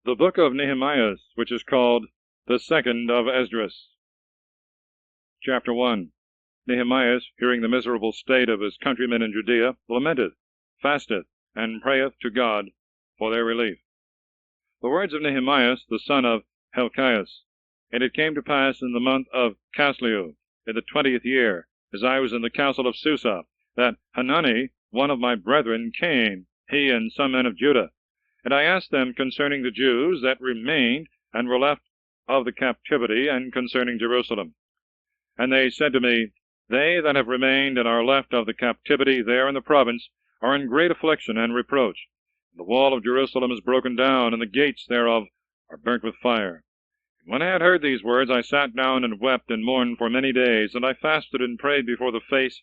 The book of Nehemiah, which is called the second of Esdras. Chapter 1. Nehemiah, hearing the miserable state of his countrymen in Judea, lamenteth, fasteth, and prayeth to God for their relief. The words of Nehemiah, the son of Hilkias. And it came to pass in the month of Casleu, in the 20th year, as I was in the council of Susa, that Hanani, one of my brethren, came, he and some men of Judah. And I asked them concerning the Jews that remained and were left of the captivity, and concerning Jerusalem. And they said to me, They that have remained and are left of the captivity there in the province are in great affliction and reproach. The wall of Jerusalem is broken down, and the gates thereof are burnt with fire. And when I had heard these words, I sat down and wept and mourned for many days, and I fasted and prayed before the face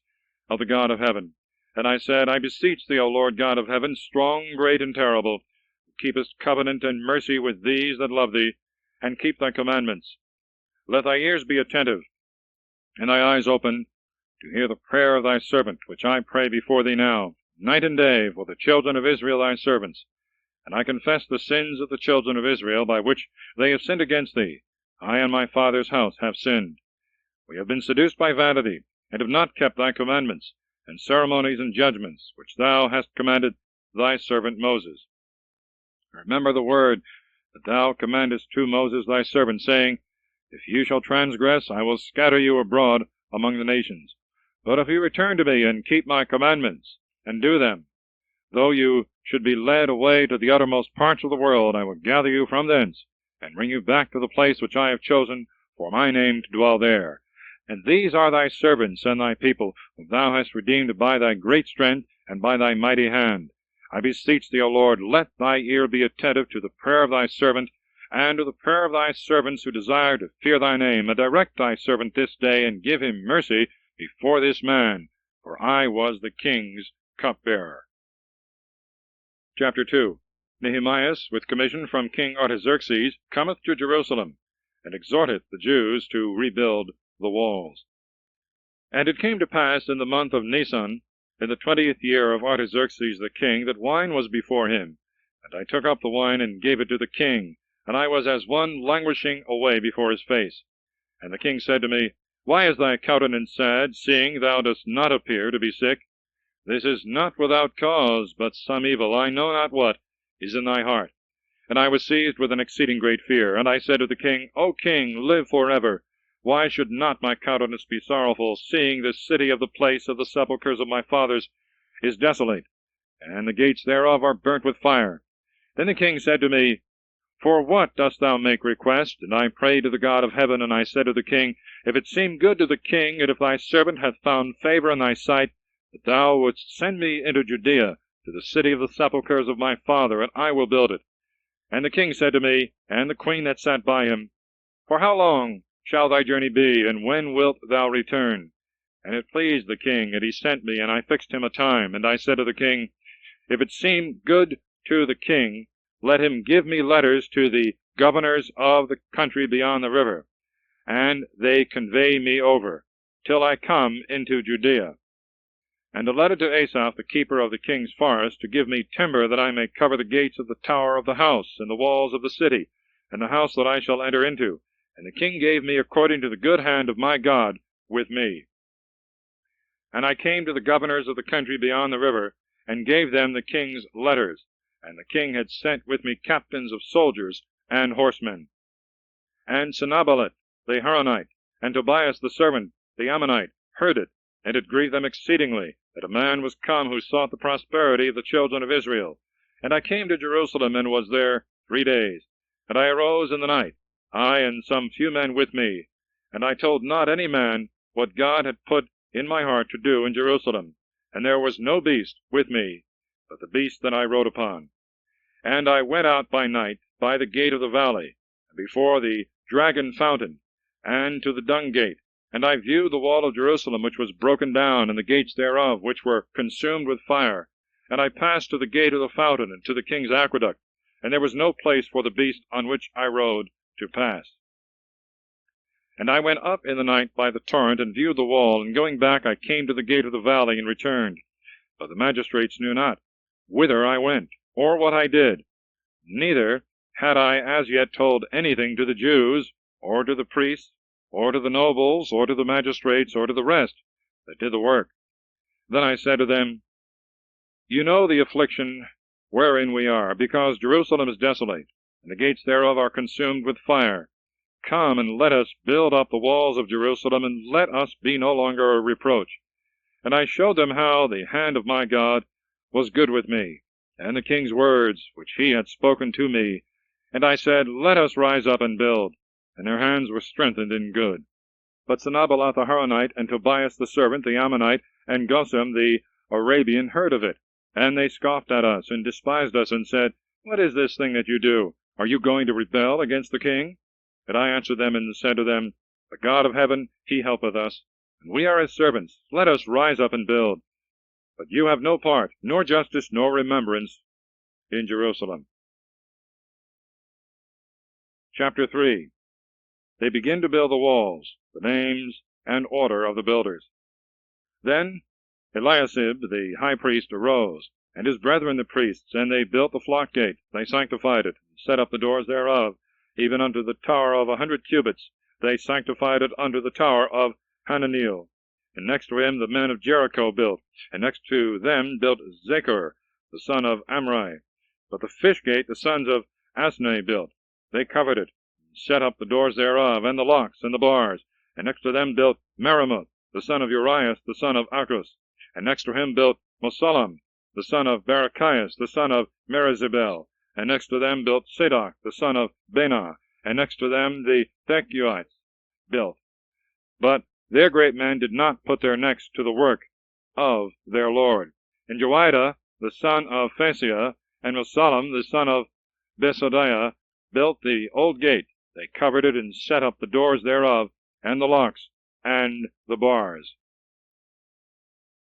of the God of heaven. And I said, I beseech thee, O Lord God of heaven, strong, great, and terrible, who keepest covenant and mercy with these that love thee, and keep thy commandments. Let thy ears be attentive, and thy eyes open, to hear the prayer of thy servant, which I pray before thee now, night and day, for the children of Israel thy servants. And I confess the sins of the children of Israel, by which they have sinned against thee. I and my father's house have sinned. We have been seduced by vanity, and have not kept thy commandments, and ceremonies and judgments, which thou hast commanded thy servant Moses. Remember the word that thou commandest to Moses thy servant, saying, If you shall transgress, I will scatter you abroad among the nations. But if you return to me, and keep my commandments, and do them, though you should be led away to the uttermost parts of the world, I will gather you from thence, and bring you back to the place which I have chosen for my name to dwell there. And these are thy servants and thy people, whom thou hast redeemed by thy great strength and by thy mighty hand. I beseech thee, O Lord, let thy ear be attentive to the prayer of thy servant, and to the prayer of thy servants who desire to fear thy name, and direct thy servant this day, and give him mercy before this man, for I was the king's cupbearer. Chapter 2. Nehemiah, with commission from King Artaxerxes, cometh to Jerusalem, and exhorteth the Jews to rebuild the walls. And it came to pass in the month of Nisan, in the 20th year of Artaxerxes the king, that wine was before him. And I took up the wine, and gave it to the king, and I was as one languishing away before his face. And the king said to me, Why is thy countenance sad, seeing thou dost not appear to be sick? This is not without cause, but some evil, I know not what, is in thy heart. And I was seized with an exceeding great fear. And I said to the king, O king, live forever. Why should not my countenance be sorrowful, seeing the city of the place of the sepulchres of my fathers is desolate, and the gates thereof are burnt with fire? Then the king said to me, For what dost thou make request? And I prayed to the God of heaven, and I said to the king, If it seem good to the king, and if thy servant hath found favor in thy sight, that thou wouldst send me into Judea, to the city of the sepulchres of my father, and I will build it. And the king said to me, and the queen that sat by him, For how long shall thy journey be, and when wilt thou return? And it pleased the king, and he sent me, and I fixed him a time. And I said to the king, If it seem good to the king, let him give me letters to the governors of the country beyond the river, and they convey me over, till I come into Judea. And a letter to Asaph, the keeper of the king's forest, to give me timber that I may cover the gates of the tower of the house, and the walls of the city, and the house that I shall enter into. And the king gave me according to the good hand of my God with me. And I came to the governors of the country beyond the river, and gave them the king's letters. And the king had sent with me captains of soldiers and horsemen. And Sanballat the Horonite, and Tobias the servant, the Ammonite, heard it, and it grieved them exceedingly, that a man was come who sought the prosperity of the children of Israel. And I came to Jerusalem, and was there 3 days. And I arose in the night, I and some few men with me, and I told not any man what God had put in my heart to do in Jerusalem. And there was no beast with me, but the beast that I rode upon. And I went out by night by the gate of the valley, and before the dragon fountain, and to the dung gate. And I viewed the wall of Jerusalem, which was broken down, and the gates thereof, which were consumed with fire. And I passed to the gate of the fountain, and to the king's aqueduct, and there was no place for the beast on which I rode to pass. And I went up in the night by the torrent, and viewed the wall, and going back I came to the gate of the valley, and returned. But the magistrates knew not whither I went, or what I did, neither had I as yet told anything to the Jews, or to the priests, or to the nobles, or to the magistrates, or to the rest that did the work. Then I said to them, You know the affliction wherein we are, because Jerusalem is desolate, and the gates thereof are consumed with fire. Come, and let us build up the walls of Jerusalem, and let us be no longer a reproach. And I showed them how the hand of my God was good with me, and the king's words which he had spoken to me. And I said, Let us rise up and build. And their hands were strengthened in good. But Sanballat the Horonite, and Tobias the servant, the Ammonite, and Gesem the Arabian heard of it. And they scoffed at us, and despised us, and said, What is this thing that you do? Are you going to rebel against the king? And I answered them, and said to them, The God of heaven, he helpeth us, and we are his servants. Let us rise up and build. But you have no part, nor justice, nor remembrance in Jerusalem. Chapter 3. They begin to build the walls, the names and order of the builders. Then Eliashib the high priest arose, and his brethren the priests, and they built the flock gate. They sanctified it, and set up the doors thereof, even unto the tower of 100 cubits. They sanctified it unto the tower of Hananiel. And next to him the men of Jericho built, and next to them built Zechar, the son of Amri. But the fish gate the sons of Asnai built. They covered it, and set up the doors thereof, and the locks, and the bars. And next to them built Meremoth, the son of Urias, the son of Achus. And next to him built Mosallam, the son of Barachias, the son of Merizabel. And next to them built Sadoc, the son of Benah. And next to them the Thecuites built. But their great men did not put their necks to the work of their Lord. And Joiada, the son of Phasiah, and Mosallam, the son of Besodiah, built the old gate. They covered it, and set up the doors thereof, and the locks, and the bars.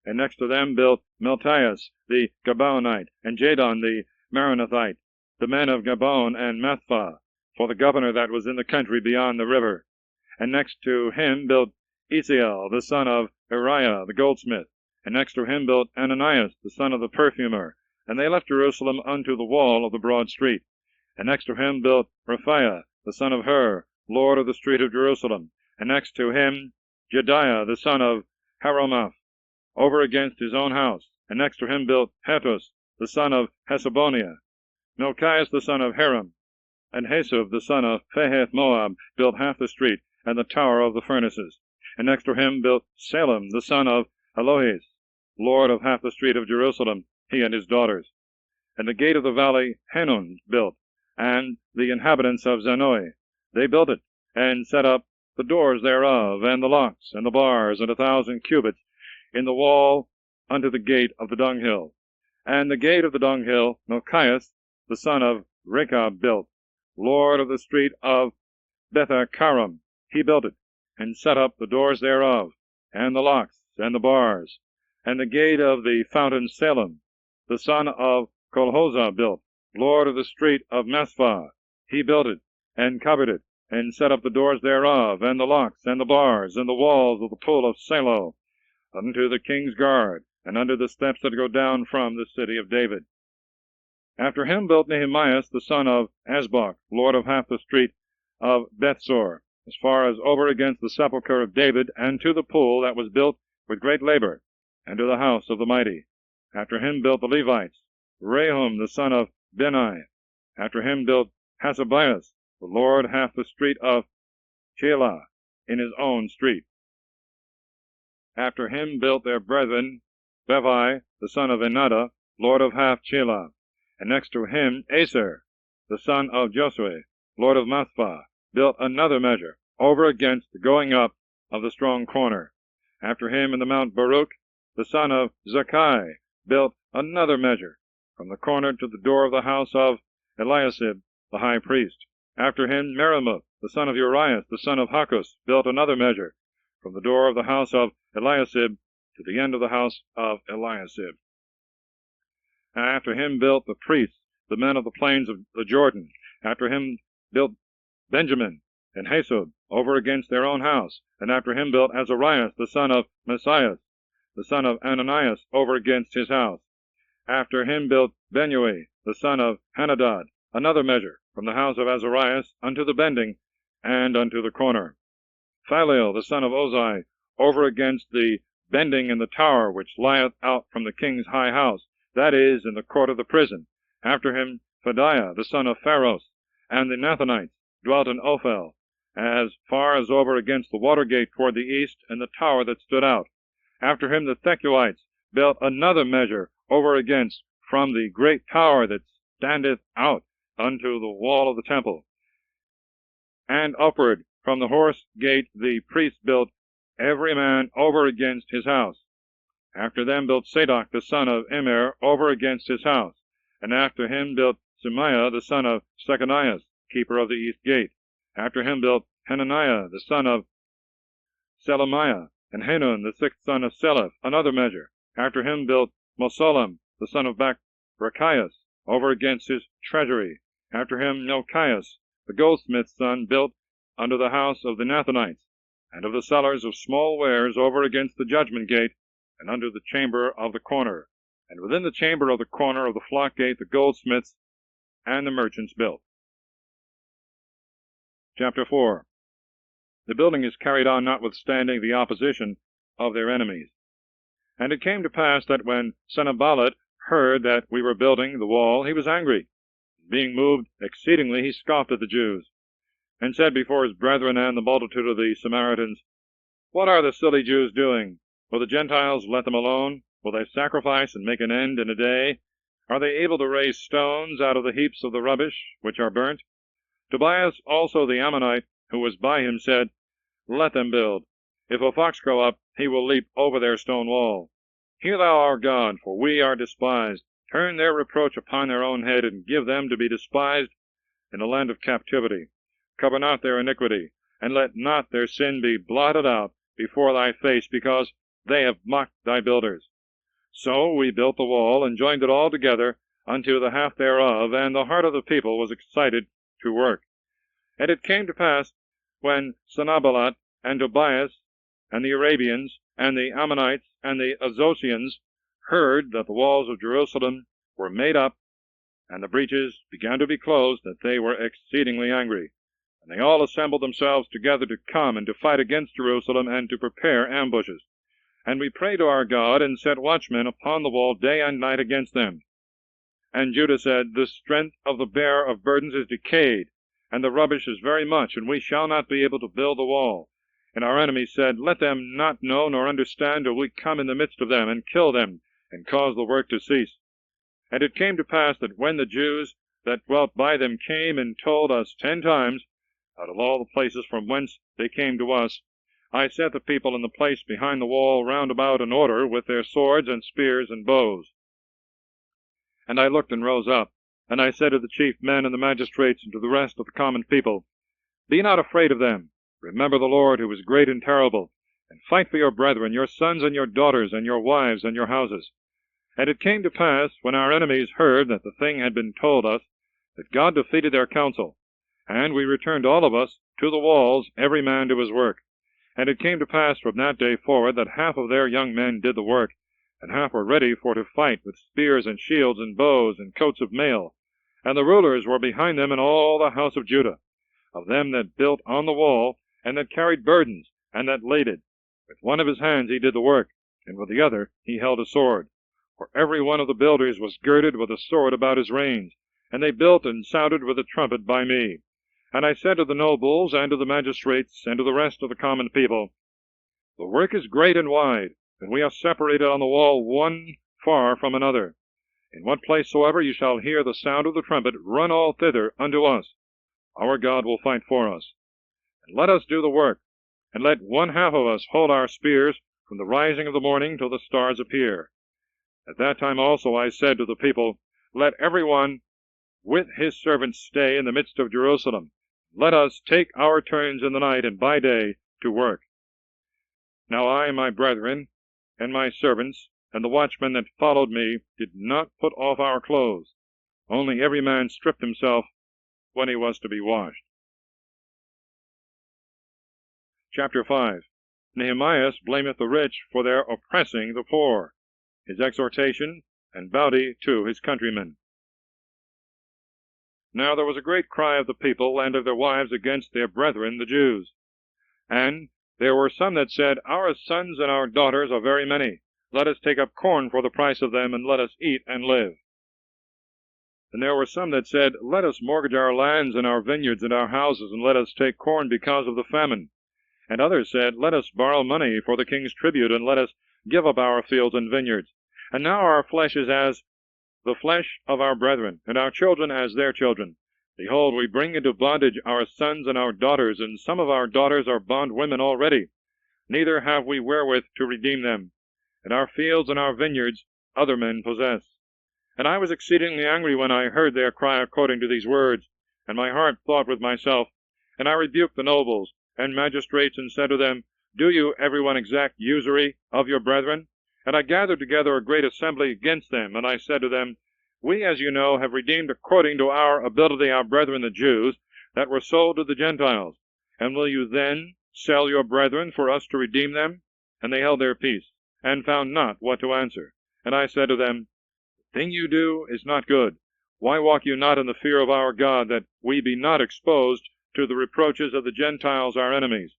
And next to them built Meltias the Gabaonite, and Jadon the Maronathite, the men of Gabon and Mathpha, for the governor that was in the country beyond the river. And next to him built Isiel, the son of Uriah the goldsmith. And next to him built Ananias, the son of the perfumer. And they left Jerusalem unto the wall of the broad street. And next to him built Raphiah, the son of Hur, lord of the street of Jerusalem. And next to him Jediah, the son of Haromath, over against his own house. And next to him built Hattus, the son of Hesaboniah. Milchias, the son of Haram, and Hasub, the son of Phaheth Moab, built half the street, and the tower of the furnaces. And next to him built Salem, the son of Elohis, lord of half the street of Jerusalem, he and his daughters. And the gate of the valley Hanun built, and the inhabitants of Zanoi. They built it, and set up the doors thereof, and the locks, and the bars, and 1,000 cubits in the wall unto the gate of the dunghill. And the gate of the dunghill Milchias, the son of Rechab, built, lord of the street of Bethacharam. He built it, and set up the doors thereof, and the locks, and the bars. And the gate of the fountain Salem, the son of Kolhozah, built, lord of the street of Mathpha. He built it, and covered it, and set up the doors thereof, and the locks, and the bars, and the walls of the pool of Salo, unto the king's guard, and under the steps that go down from the city of David. After him built Nehemias, the son of Asbach, lord of half the street of Bethsor, as far as over against the sepulchre of David, and to the pool that was built with great labor, and to the house of the mighty. After him built the Levites, Rehum, the son of Benai. After him built Hasabias, the lord half the street of Chelah, in his own street. After him built their brethren Bevi, the son of Enada, lord of half Chelah. And next to him Aser, the son of Josue, lord of Mathpha, built another measure, over against the going up of the strong corner. After him in the Mount Baruch, the son of Zakkai, built another measure, from the corner to the door of the house of Eliashib the high priest. After him Meremoth, the son of Urias, the son of Hakkus, built another measure, from the door of the house of Eliashib to the end of the house of Eliashib. And after him built the priests, the men of the plains of the Jordan. After him built Benjamin and Hasub, over against their own house. And after him built Azarias, the son of Messias, the son of Ananias, over against his house. After him built Benui, the son of Hanadad, another measure, from the house of Azarias unto the bending, and unto the corner. Philel the son of Ozai, over against the bending in the tower which lieth out from the king's high house, that is, in the court of the prison. After him Phadiah the son of Pharos, and the Nathanites dwelt in Ophel, as far as over against the water gate toward the east, and the tower that stood out. After him the Thecuites built another measure over against, from the great tower that standeth out unto the wall of the temple. And upward from the horse gate the priests built, every man over against his house. After them built Zadok the son of Immer over against his house, and after him built Shemaiah the son of Shechanias, keeper of the east gate. After him built Hananiah the son of Selemiah, and Hanun the sixth son of Seleph, another measure. After him built Mosolem the son of Barachias, over against his treasury. After him Milchias the goldsmith's son built under the house of the Nathanites, and of the sellers of small wares over against the judgment gate, and under the chamber of the corner. And within the chamber of the corner of the flock gate the goldsmiths and the merchants built. Chapter 4. The building is carried on notwithstanding the opposition of their enemies. And it came to pass that when Sanballat heard that we were building the wall, he was angry. Being moved exceedingly, he scoffed at the Jews, and said before his brethren and the multitude of the Samaritans, What are the silly Jews doing? Will the Gentiles let them alone? Will they sacrifice and make an end in a day? Are they able to raise stones out of the heaps of the rubbish which are burnt? Tobias also the Ammonite, who was by him, said, Let them build. If a fox go up, he will leap over their stone wall. Hear thou our God, for we are despised. Turn their reproach upon their own head, and give them to be despised in the land of captivity. Cover not their iniquity, and let not their sin be blotted out before thy face, because they have mocked thy builders. So we built the wall, and joined it all together unto the half thereof, and the heart of the people was excited to work. And it came to pass, when Sanballat and Tobias and the Arabians and the Ammonites and the Azocians heard that the walls of Jerusalem were made up, and the breaches began to be closed, that they were exceedingly angry. And they all assembled themselves together to come and to fight against Jerusalem, and to prepare ambushes. And we prayed to our God, and set watchmen upon the wall day and night against them. And Judah said, The strength of the bearer of burdens is decayed, and the rubbish is very much, and we shall not be able to build the wall. And our enemies said, Let them not know nor understand till we come in the midst of them, and kill them, and cause the work to cease. And it came to pass that when the Jews that dwelt by them came and told us 10 times, out of all the places from whence they came to us, I set the people in the place behind the wall round about in order, with their swords and spears and bows. And I looked and rose up, and I said to the chief men and the magistrates and to the rest of the common people, Be not afraid of them. Remember the Lord, who is great and terrible, and fight for your brethren, your sons and your daughters, and your wives and your houses. And it came to pass, when our enemies heard that the thing had been told us, that God defeated their counsel, and we returned all of us to the walls, every man to his work. And it came to pass from that day forward that half of their young men did the work, and half were ready for to fight with spears and shields and bows and coats of mail. And the rulers were behind them in all the house of Judah, of them that built on the wall, and that carried burdens, and that laded. With one of his hands he did the work, and with the other he held a sword. For every one of the builders was girded with a sword about his reins, and they built and sounded with a trumpet by me. And I said to the nobles, and to the magistrates, and to the rest of the common people, The work is great and wide, and we are separated on the wall one far from another. In what place soever you shall hear the sound of the trumpet, run all thither unto us. Our God will fight for us. And let us do the work, and let one half of us hold our spears from the rising of the morning till the stars appear. At that time also I said to the people, Let every one with his servants stay in the midst of Jerusalem. Let us take our turns in the night and by day to work. Now I, my brethren, and my servants, and the watchmen that followed me, did not put off our clothes. Only every man stripped himself when he was to be washed. Chapter 5. Nehemiah blameth the rich for their oppressing the poor. His exhortation and bounty to his countrymen. Now there was a great cry of the people and of their wives against their brethren the Jews. And there were some that said, Our sons and our daughters are very many. Let us take up corn for the price of them, and let us eat and live. And there were some that said, Let us mortgage our lands and our vineyards and our houses, and let us take corn because of the famine. And others said, Let us borrow money for the king's tribute, and let us give up our fields and vineyards. And now our flesh is as the flesh of our brethren, and our children as their children. Behold, we bring into bondage our sons and our daughters, and some of our daughters are bondwomen already. Neither have we wherewith to redeem them. And our fields and our vineyards other men possess. And I was exceedingly angry when I heard their cry according to these words. And my heart thought with myself, and I rebuked the nobles and magistrates, and said to them, Do you every one exact usury of your brethren? And I gathered together a great assembly against them, and I said to them, We, as you know, have redeemed according to our ability our brethren the Jews, that were sold to the Gentiles. And will you then sell your brethren for us to redeem them? And they held their peace, and found not what to answer. And I said to them, The thing you do is not good. Why walk you not in the fear of our God, that we be not exposed to the reproaches of the Gentiles our enemies?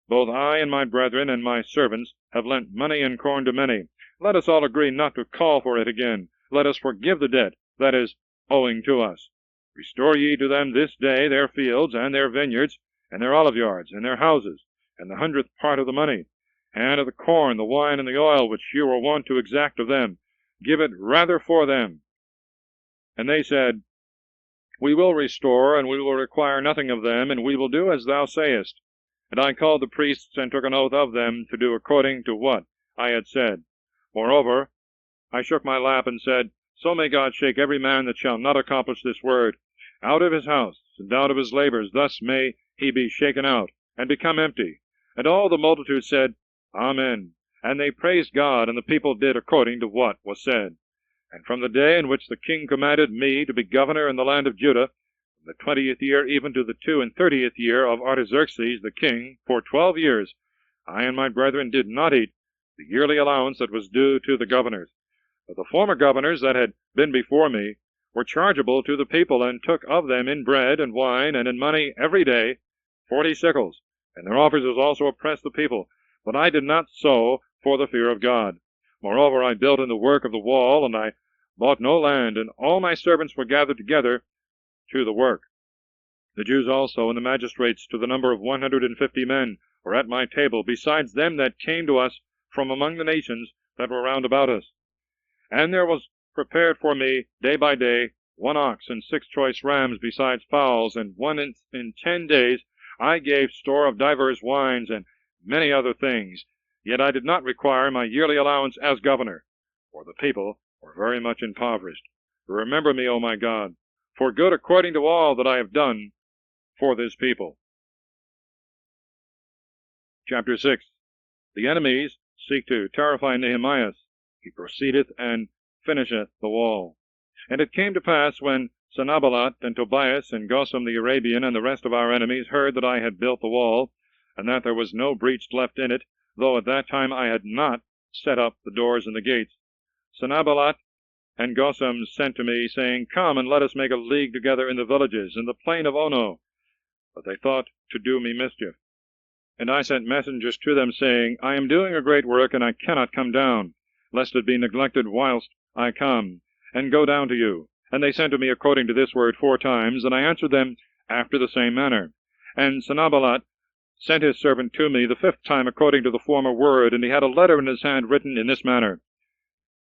Both I and my brethren and my servants have lent money and corn to many. Let us all agree not to call for it again. Let us forgive the debt that is owing to us. Restore ye to them this day their fields and their vineyards, and their oliveyards, and their houses, and the 100th part of the money, and of the corn, the wine, and the oil, which you were wont to exact of them. Give it rather for them. And they said, We will restore, and we will require nothing of them, and we will do as thou sayest. And I called the priests, and took an oath of them to do according to what I had said. Moreover, I shook my lap, and said, So may God shake every man that shall not accomplish this word out of his house, and out of his labors. Thus may he be shaken out, and become empty. And all the multitude said, Amen. And they praised God, and the people did according to what was said. And from the day in which the king commanded me to be governor in the land of Judah, from the 20th year even to the 32nd year of Artaxerxes the king, for 12 years, I and my brethren did not eat the yearly allowance that was due to the governors. But the former governors that had been before me were chargeable to the people, and took of them in bread and wine and in money every day 40 sickles. And their officers also oppressed the people. But I did not so for the fear of God. Moreover, I built in the work of the wall, and I bought no land, and all my servants were gathered together to the work. The Jews also and the magistrates, to the number of 150 men, were at my table, besides them that came to us from among the nations that were round about us. And there was prepared for me day by day 1 ox and 6 choice rams, besides fowls, and in 10 days I gave store of divers wines and many other things. Yet I did not require my yearly allowance as governor, for the people were very much impoverished. Remember me, O my God, for good according to all that I have done for this people. Chapter 6. The enemies seek to terrify Nehemiah. He proceedeth and finisheth the wall. And it came to pass, when Sanballat and Tobias and Gesem the Arabian and the rest of our enemies heard that I had built the wall, and that there was no breach left in it, though at that time I had not set up the doors and the gates, Sanballat and Gesem sent to me, saying, Come, and let us make a league together in the villages, in the plain of Ono. But they thought to do me mischief. And I sent messengers to them, saying, I am doing a great work, and I cannot come down, lest it be neglected whilst I come, and go down to you. And they sent to me according to this word 4 times, and I answered them after the same manner. And Sanballat sent his servant to me the 5th time according to the former word, and he had a letter in his hand written in this manner.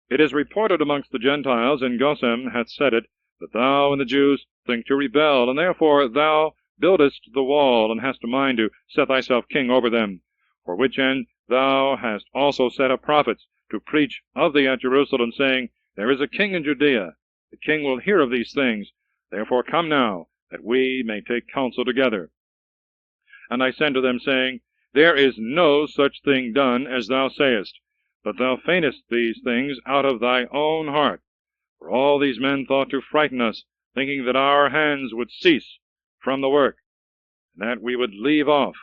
It is reported amongst the Gentiles, and Gesem hath said it, that thou and the Jews think to rebel, and therefore thou buildest the wall, and hast a mind to set thyself king over them, for which end thou hast also set up prophets to preach of thee at Jerusalem, saying, There is a king in Judea. The king will hear of these things. Therefore come now, that we may take counsel together. And I sent to them, saying, There is no such thing done as thou sayest, but thou feignest these things out of thy own heart. For all these men thought to frighten us, thinking that our hands would cease from the work, and that we would leave off.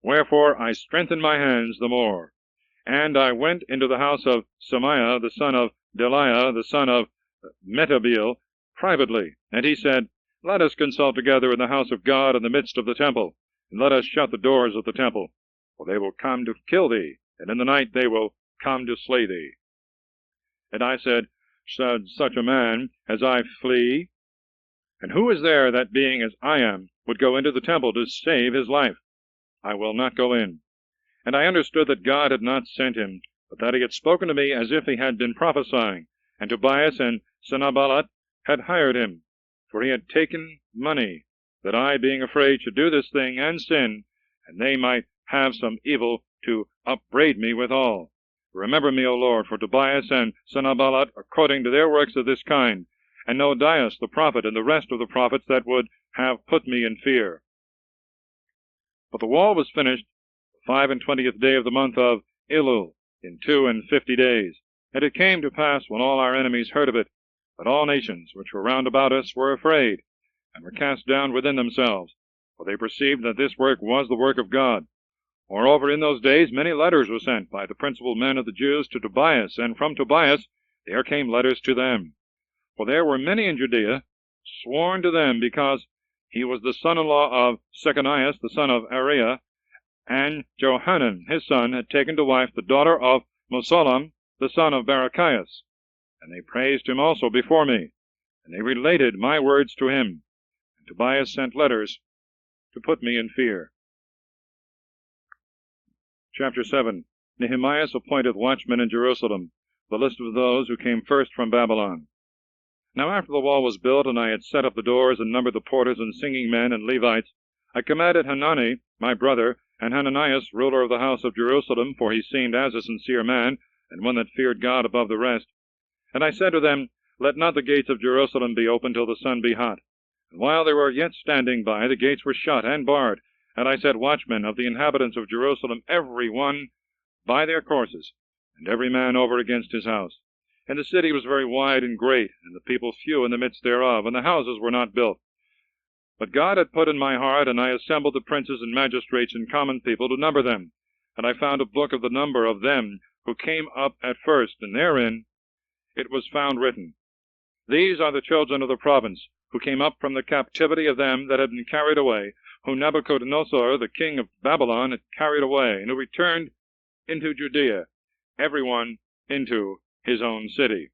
Wherefore I strengthened my hands the more. And I went into the house of Shemaiah, the son of Delaiah, the son of Metabeel, privately. And he said, Let us consult together in the house of God in the midst of the temple, and let us shut the doors of the temple. For they will come to kill thee, and in the night they will come to slay thee. And I said, Should such a man as I flee? And who is there that, being as I am, would go into the temple to save his life? I will not go in. And I understood that God had not sent him, but that he had spoken to me as if he had been prophesying, and Tobias and Sanballat had hired him, for he had taken money, that I, being afraid, should do this thing and sin, and they might have some evil to upbraid me withal. Remember me, O Lord, for Tobias and Sanballat, according to their works of this kind, and Nodias the prophet, and the rest of the prophets that would have put me in fear. But the wall was finished the 25th day of the month of Elul, in 52 days. And it came to pass, when all our enemies heard of it, that all nations which were round about us were afraid, and were cast down within themselves, for they perceived that this work was the work of God. Moreover, in those days many letters were sent by the principal men of the Jews to Tobias, and from Tobias there came letters to them. For there were many in Judea, sworn to them, because he was the son-in-law of Shechanias, the son of Ariah, and Johanan his son had taken to wife the daughter of Mosallam, the son of Barachias. And they praised him also before me, and they related my words to him. And Tobias sent letters to put me in fear. Chapter 7. Nehemiah appointeth watchmen in Jerusalem, the list of those who came first from Babylon. Now after the wall was built, and I had set up the doors, and numbered the porters and singing men and Levites, I commanded Hanani, my brother, and Hananias, ruler of the house of Jerusalem, for he seemed as a sincere man, and one that feared God above the rest. And I said to them, Let not the gates of Jerusalem be opened till the sun be hot. And while they were yet standing by, the gates were shut and barred. And I set watchmen of the inhabitants of Jerusalem, every one by their courses, and every man over against his house. And the city was very wide and great, and the people few in the midst thereof, and the houses were not built. But God had put in my heart, and I assembled the princes and magistrates and common people to number them. And I found a book of the number of them who came up at first, and therein it was found written, These are the children of the province, who came up from the captivity of them that had been carried away, whom Nebuchadnezzar the king of Babylon had carried away, and who returned into Judea, every one into his own city.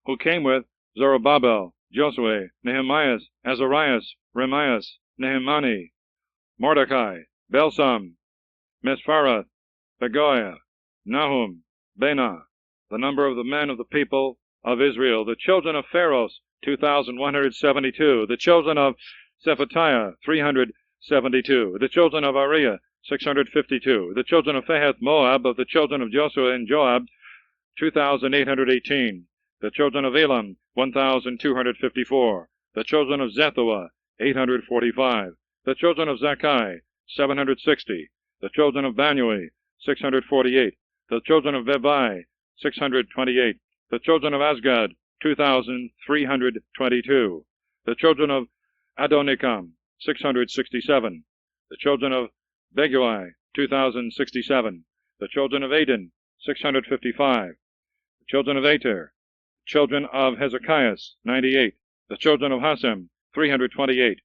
Who came with Zerubbabel, Josue, Nehemiah, Azarias, Remias, Nehemani, Mordecai, Belsam, Mespharath, Begoiah, Nahum, Benah, the number of the men of the people of Israel, the children of Pharos, 2,172, the children of Shephatiah, 372, the children of Ariah, 652, the children of Pahath Moab, of the children of Joshua and Joab, 2,818, the children of Elam, 1,254, the children of Zethua, 845, the children of Zakkai, 760, the children of Banui, 648, the children of Bebai, 628, the children of Asgad, 2,322, the children of Adonikam, 667, the children of Begui, 2,067, the children of Adin, 655, the children of Ater, children of Hezekiah, 98, the children of Hasem, 328,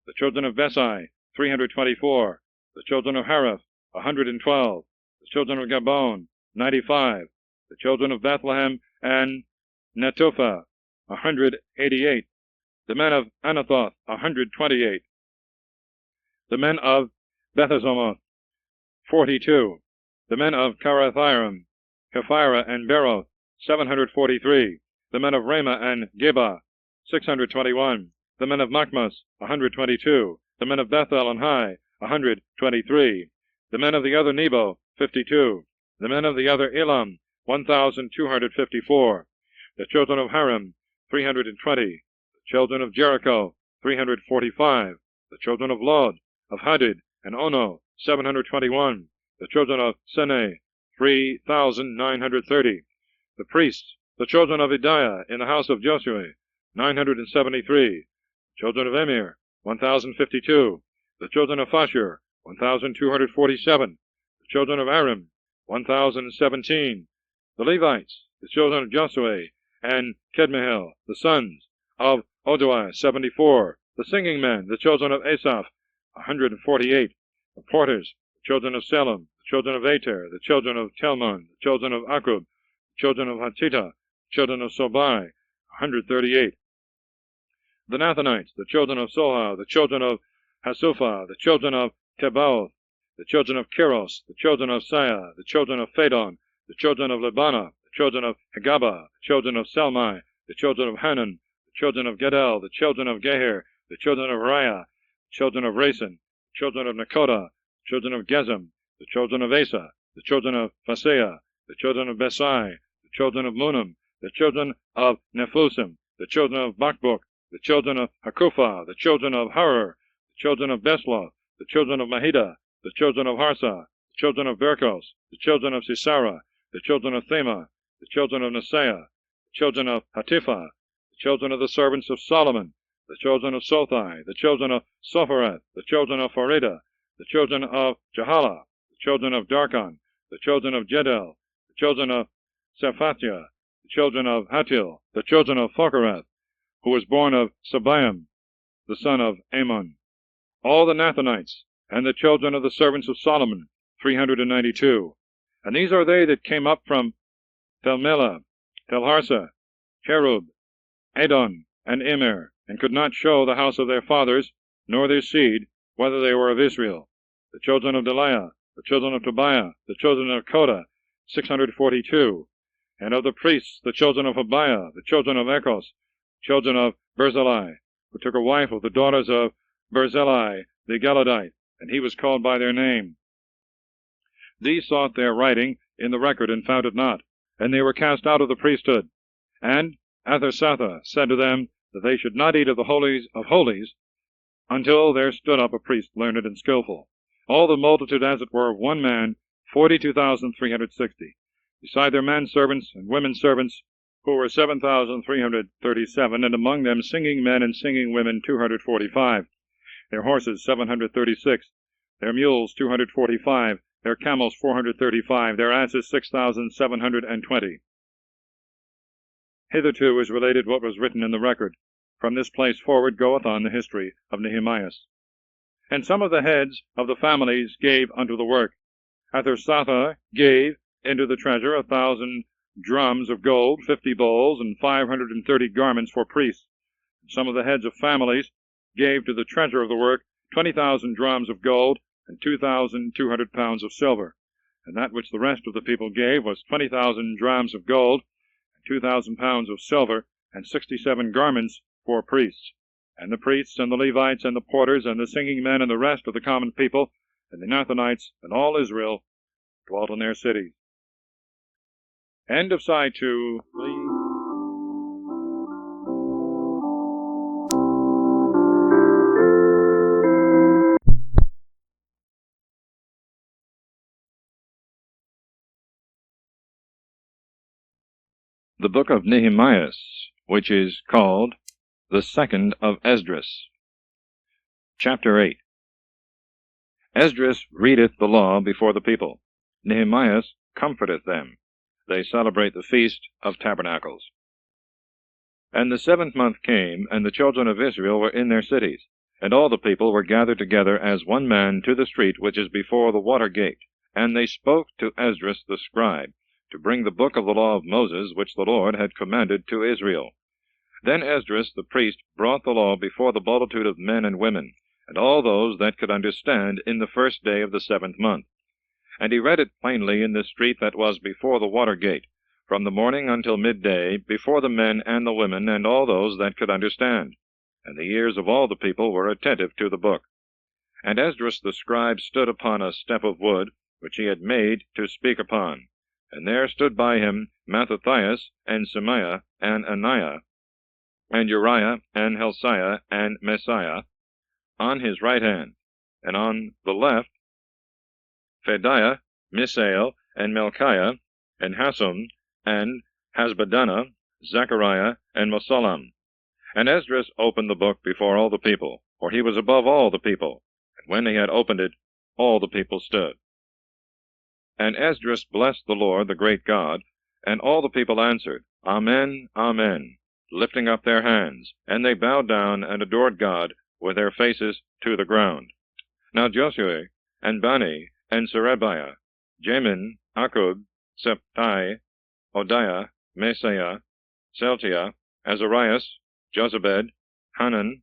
the children of Besai, 324, the children of Haraph, 112, the children of Gabon, 95, the children of Bethlehem and Netopha, 188, the men of Anathoth, 128, the men of Bethazomoth, 42, the men of Karathaim, Kephira and Beroth, 743, the men of Ramah and Geba, 621, the men of Machmas, 122, the men of Bethel and Hai, 123, the men of the other Nebo, 52, the men of the other Elam, 1,254, the children of Haram, 320, the children of Jericho, 345, the children of Lod, of Hadid and Ono, 721, the children of Sene, 3,930, the priests, the children of Ediah in the house of Josue, 973, children of Emir, 1,052, the children of Phashur, 1,247, the children of Aram, 1,017, the Levites, the children of Josue, and Kedmiel, the sons of Oduai, 74. The singing men, the children of Asaph, 148. The porters, the children of Salem, the children of Ater, the children of Telmon, the children of Akub, the children of Hatita, the children of Sobai, 138. The Nathanites, the children of Soha, the children of Hasupha, the children of Tebaoth, the children of Kiros, the children of Saya, the children of Phadon, the children of Lebana, the children of Hagaba, the children of Salmai, the children of Hanan, the children of Gedel, the children of Geher, the children of Raya, the children of Rason, the children of Nakoda, the children of Gezem, the children of Asa, the children of Phaseah, the children of Besai, the children of Munam, the children of Nephusim, the children of Bakbuk, the children of Hakupha, the children of Harar, the children of Besloth, the children of Mahida, the children of Harsa, the children of Berkos, the children of Sisera, the children of Thema, the children of Neseah, the children of Hatipha, the children of the servants of Solomon, the children of Sothai, the children of Sophereth, the children of Farida, the children of Jehala, the children of Darkon, the children of Jedel, the children of Sephatia, the children of Hatil, the children of Phokereth, who was born of Sabaim, the son of Ammon. All the Nathanites, and the children of the servants of Solomon, 392. And these are they that came up from Thelmelah, Telharsa, Cherub, Adon, and Immer, and could not show the house of their fathers, nor their seed, whether they were of Israel. The children of Deliah, the children of Tobiah, the children of Koda, 642. And of the priests, the children of Habiah, the children of Echos, children of Barzillai, who took a wife of the daughters of Barzillai the Galadite, and he was called by their name. These sought their writing in the record, and found it not, and they were cast out of the priesthood. And Athasatha said to them that they should not eat of the holies of holies, until there stood up a priest learned and skillful. All the multitude, as it were, of one man, 42,360, beside their men servants and women servants, who were 7,337, and among them singing men and singing women 245, their horses 736, their mules 245, their camels 435, their asses 6,720. Hitherto is related what was written in the record. From this place forward goeth on the history of Nehemiah. And some of the heads of the families gave unto the work. Athasatha gave into the treasure 1,000 drums of gold, 50 bowls, and 530 garments for priests. And some of the heads of families gave to the treasure of the work 20,000 drums of gold, and 2,200 pounds of silver. And that which the rest of the people gave was 20,000 drams of gold, and 2,000 pounds of silver, and 67 garments for priests. And the priests, and the Levites, and the porters, and the singing men, and the rest of the common people, and the Nathanites, and all Israel, dwelt in their cities. End of Side 2. The book of Nehemiah, which is called the second of Esdras. Chapter 8. Esdras readeth the law before the people. Nehemiah comforteth them. They celebrate the Feast of Tabernacles. And the 7th month came, and the children of Israel were in their cities, and all the people were gathered together as one man to the street which is before the water gate. And they spoke to Esdras the scribe, to bring the book of the law of Moses, which the Lord had commanded to Israel. Then Esdras the priest brought the law before the multitude of men and women, and all those that could understand, in the 1st day of the 7th month. And he read it plainly in the street that was before the water gate, from the morning until midday, before the men and the women, and all those that could understand. And the ears of all the people were attentive to the book. And Esdras the scribe stood upon a step of wood, which he had made to speak upon. And there stood by him Mattathias, and Shemaiah, and Ananiah, and Uriah, and Helsiah, and Messiah, on his right hand, and on the left Phadiah, Misael, and Melchiah, and Hasum, and Hasbaddanah, Zechariah, and Meshullam. And Esdras opened the book before all the people, for he was above all the people. And when he had opened it, all the people stood. And Esdras blessed the Lord, the great God, and all the people answered, Amen, Amen. lifting up their hands, and they bowed down and adored God with their faces to the ground. Now Joshua, and Bani, and Serebiah, Jamin, Akub, Septai, Hodiah, Messiah, Seltiah, Azarias, Jozabed, Hanan,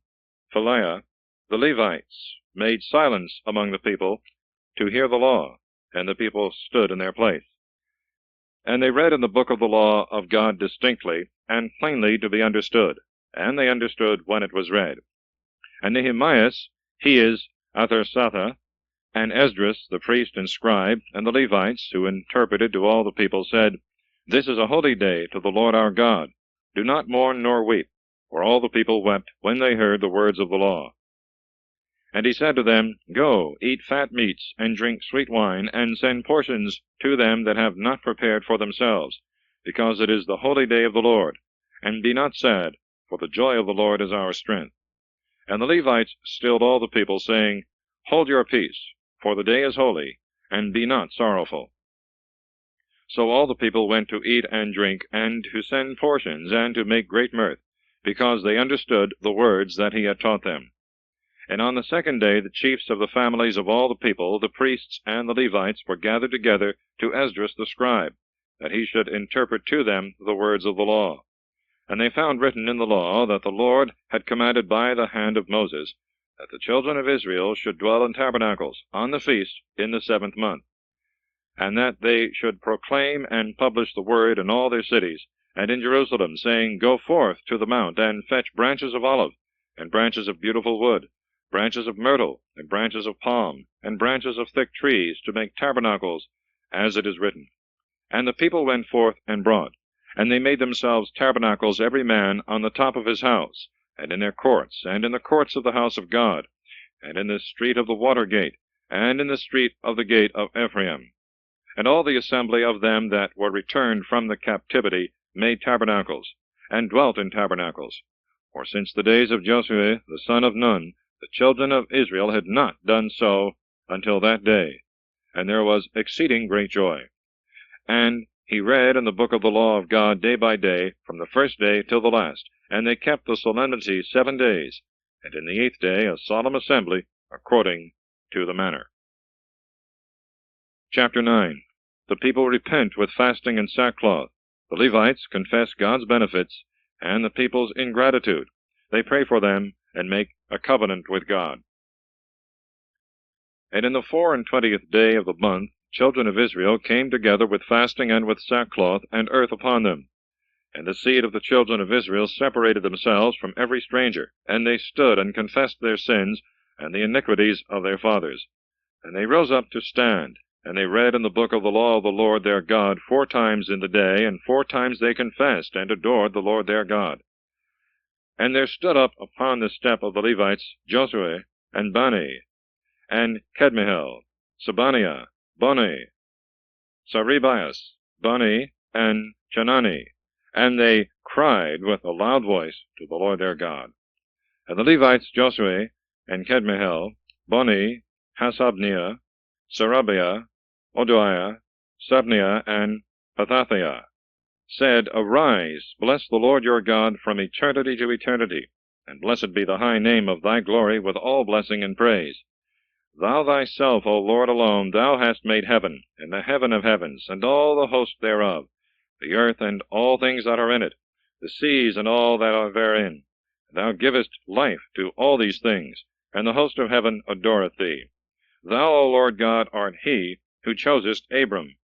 Phaliah, the Levites, made silence among the people to hear the law, and the people stood in their place. And they read in the book of the law of God distinctly and plainly to be understood, and they understood when it was read. And Nehemias, he is Athersatha, and Esdras, the priest and scribe, and the Levites, who interpreted to all the people, said, This is a holy day to the Lord our God. Do not mourn nor weep. For all the people wept when they heard the words of the law. And he said to them, Go, eat fat meats, and drink sweet wine, and send portions to them that have not prepared for themselves, because it is the holy day of the Lord. And be not sad, for the joy of the Lord is our strength. And the Levites stilled all the people, saying, Hold your peace, for the day is holy, and be not sorrowful. So all the people went to eat and drink, and to send portions, and to make great mirth, because they understood the words that he had taught them. And on the second day the chiefs of the families of all the people, the priests and the Levites, were gathered together to Esdras the scribe, that he should interpret to them the words of the law. And they found written in the law that the Lord had commanded by the hand of Moses, that the children of Israel should dwell in tabernacles on the feast in the 7th month, and that they should proclaim and publish the word in all their cities, and in Jerusalem, saying, Go forth to the mount, and fetch branches of olive, and branches of beautiful wood, branches of myrtle, and branches of palm, and branches of thick trees, to make tabernacles, as it is written. And the people went forth and brought, and they made themselves tabernacles every man on the top of his house, and in their courts, and in the courts of the house of God, and in the street of the water gate, and in the street of the gate of Ephraim. And all the assembly of them that were returned from the captivity made tabernacles, and dwelt in tabernacles. For since the days of Joshua the son of Nun, the children of Israel had not done so until that day, and there was exceeding great joy. And he read in the book of the law of God day by day, from the first day till the last, and they kept the solemnity 7 days, and in the 8th day a solemn assembly, according to the manner. Chapter 9. The people repent with fasting and sackcloth. The Levites confess God's benefits, and the people's ingratitude. They pray for them, and make a covenant with God. And in the 24th day of the month, children of Israel came together with fasting and with sackcloth and earth upon them. And the seed of the children of Israel separated themselves from every stranger, and they stood and confessed their sins and the iniquities of their fathers. And they rose up to stand, and they read in the book of the law of the Lord their God 4 times in the day, and 4 times they confessed and adored the Lord their God. And there stood up upon the step of the Levites Joshua, and Bani, and Kedmiel, Sabaniah, Bani, Sarebias, Bani, and Chenani, and they cried with a loud voice to the Lord their God. And the Levites Joshua, and Kedmiel, Bani, Hasabniah, Sarabiah, Hodiah, Sabniah, and Pethathiah, said, Arise, bless the Lord your God from eternity to eternity, and blessed be the high name of thy glory with all blessing and praise. Thou thyself, O Lord alone, thou hast made heaven, and the heaven of heavens, and all the host thereof, the earth and all things that are in it, the seas and all that are therein. Thou givest life to all these things, and the host of heaven adoreth thee. Thou, O Lord God, art he who chosest Abram,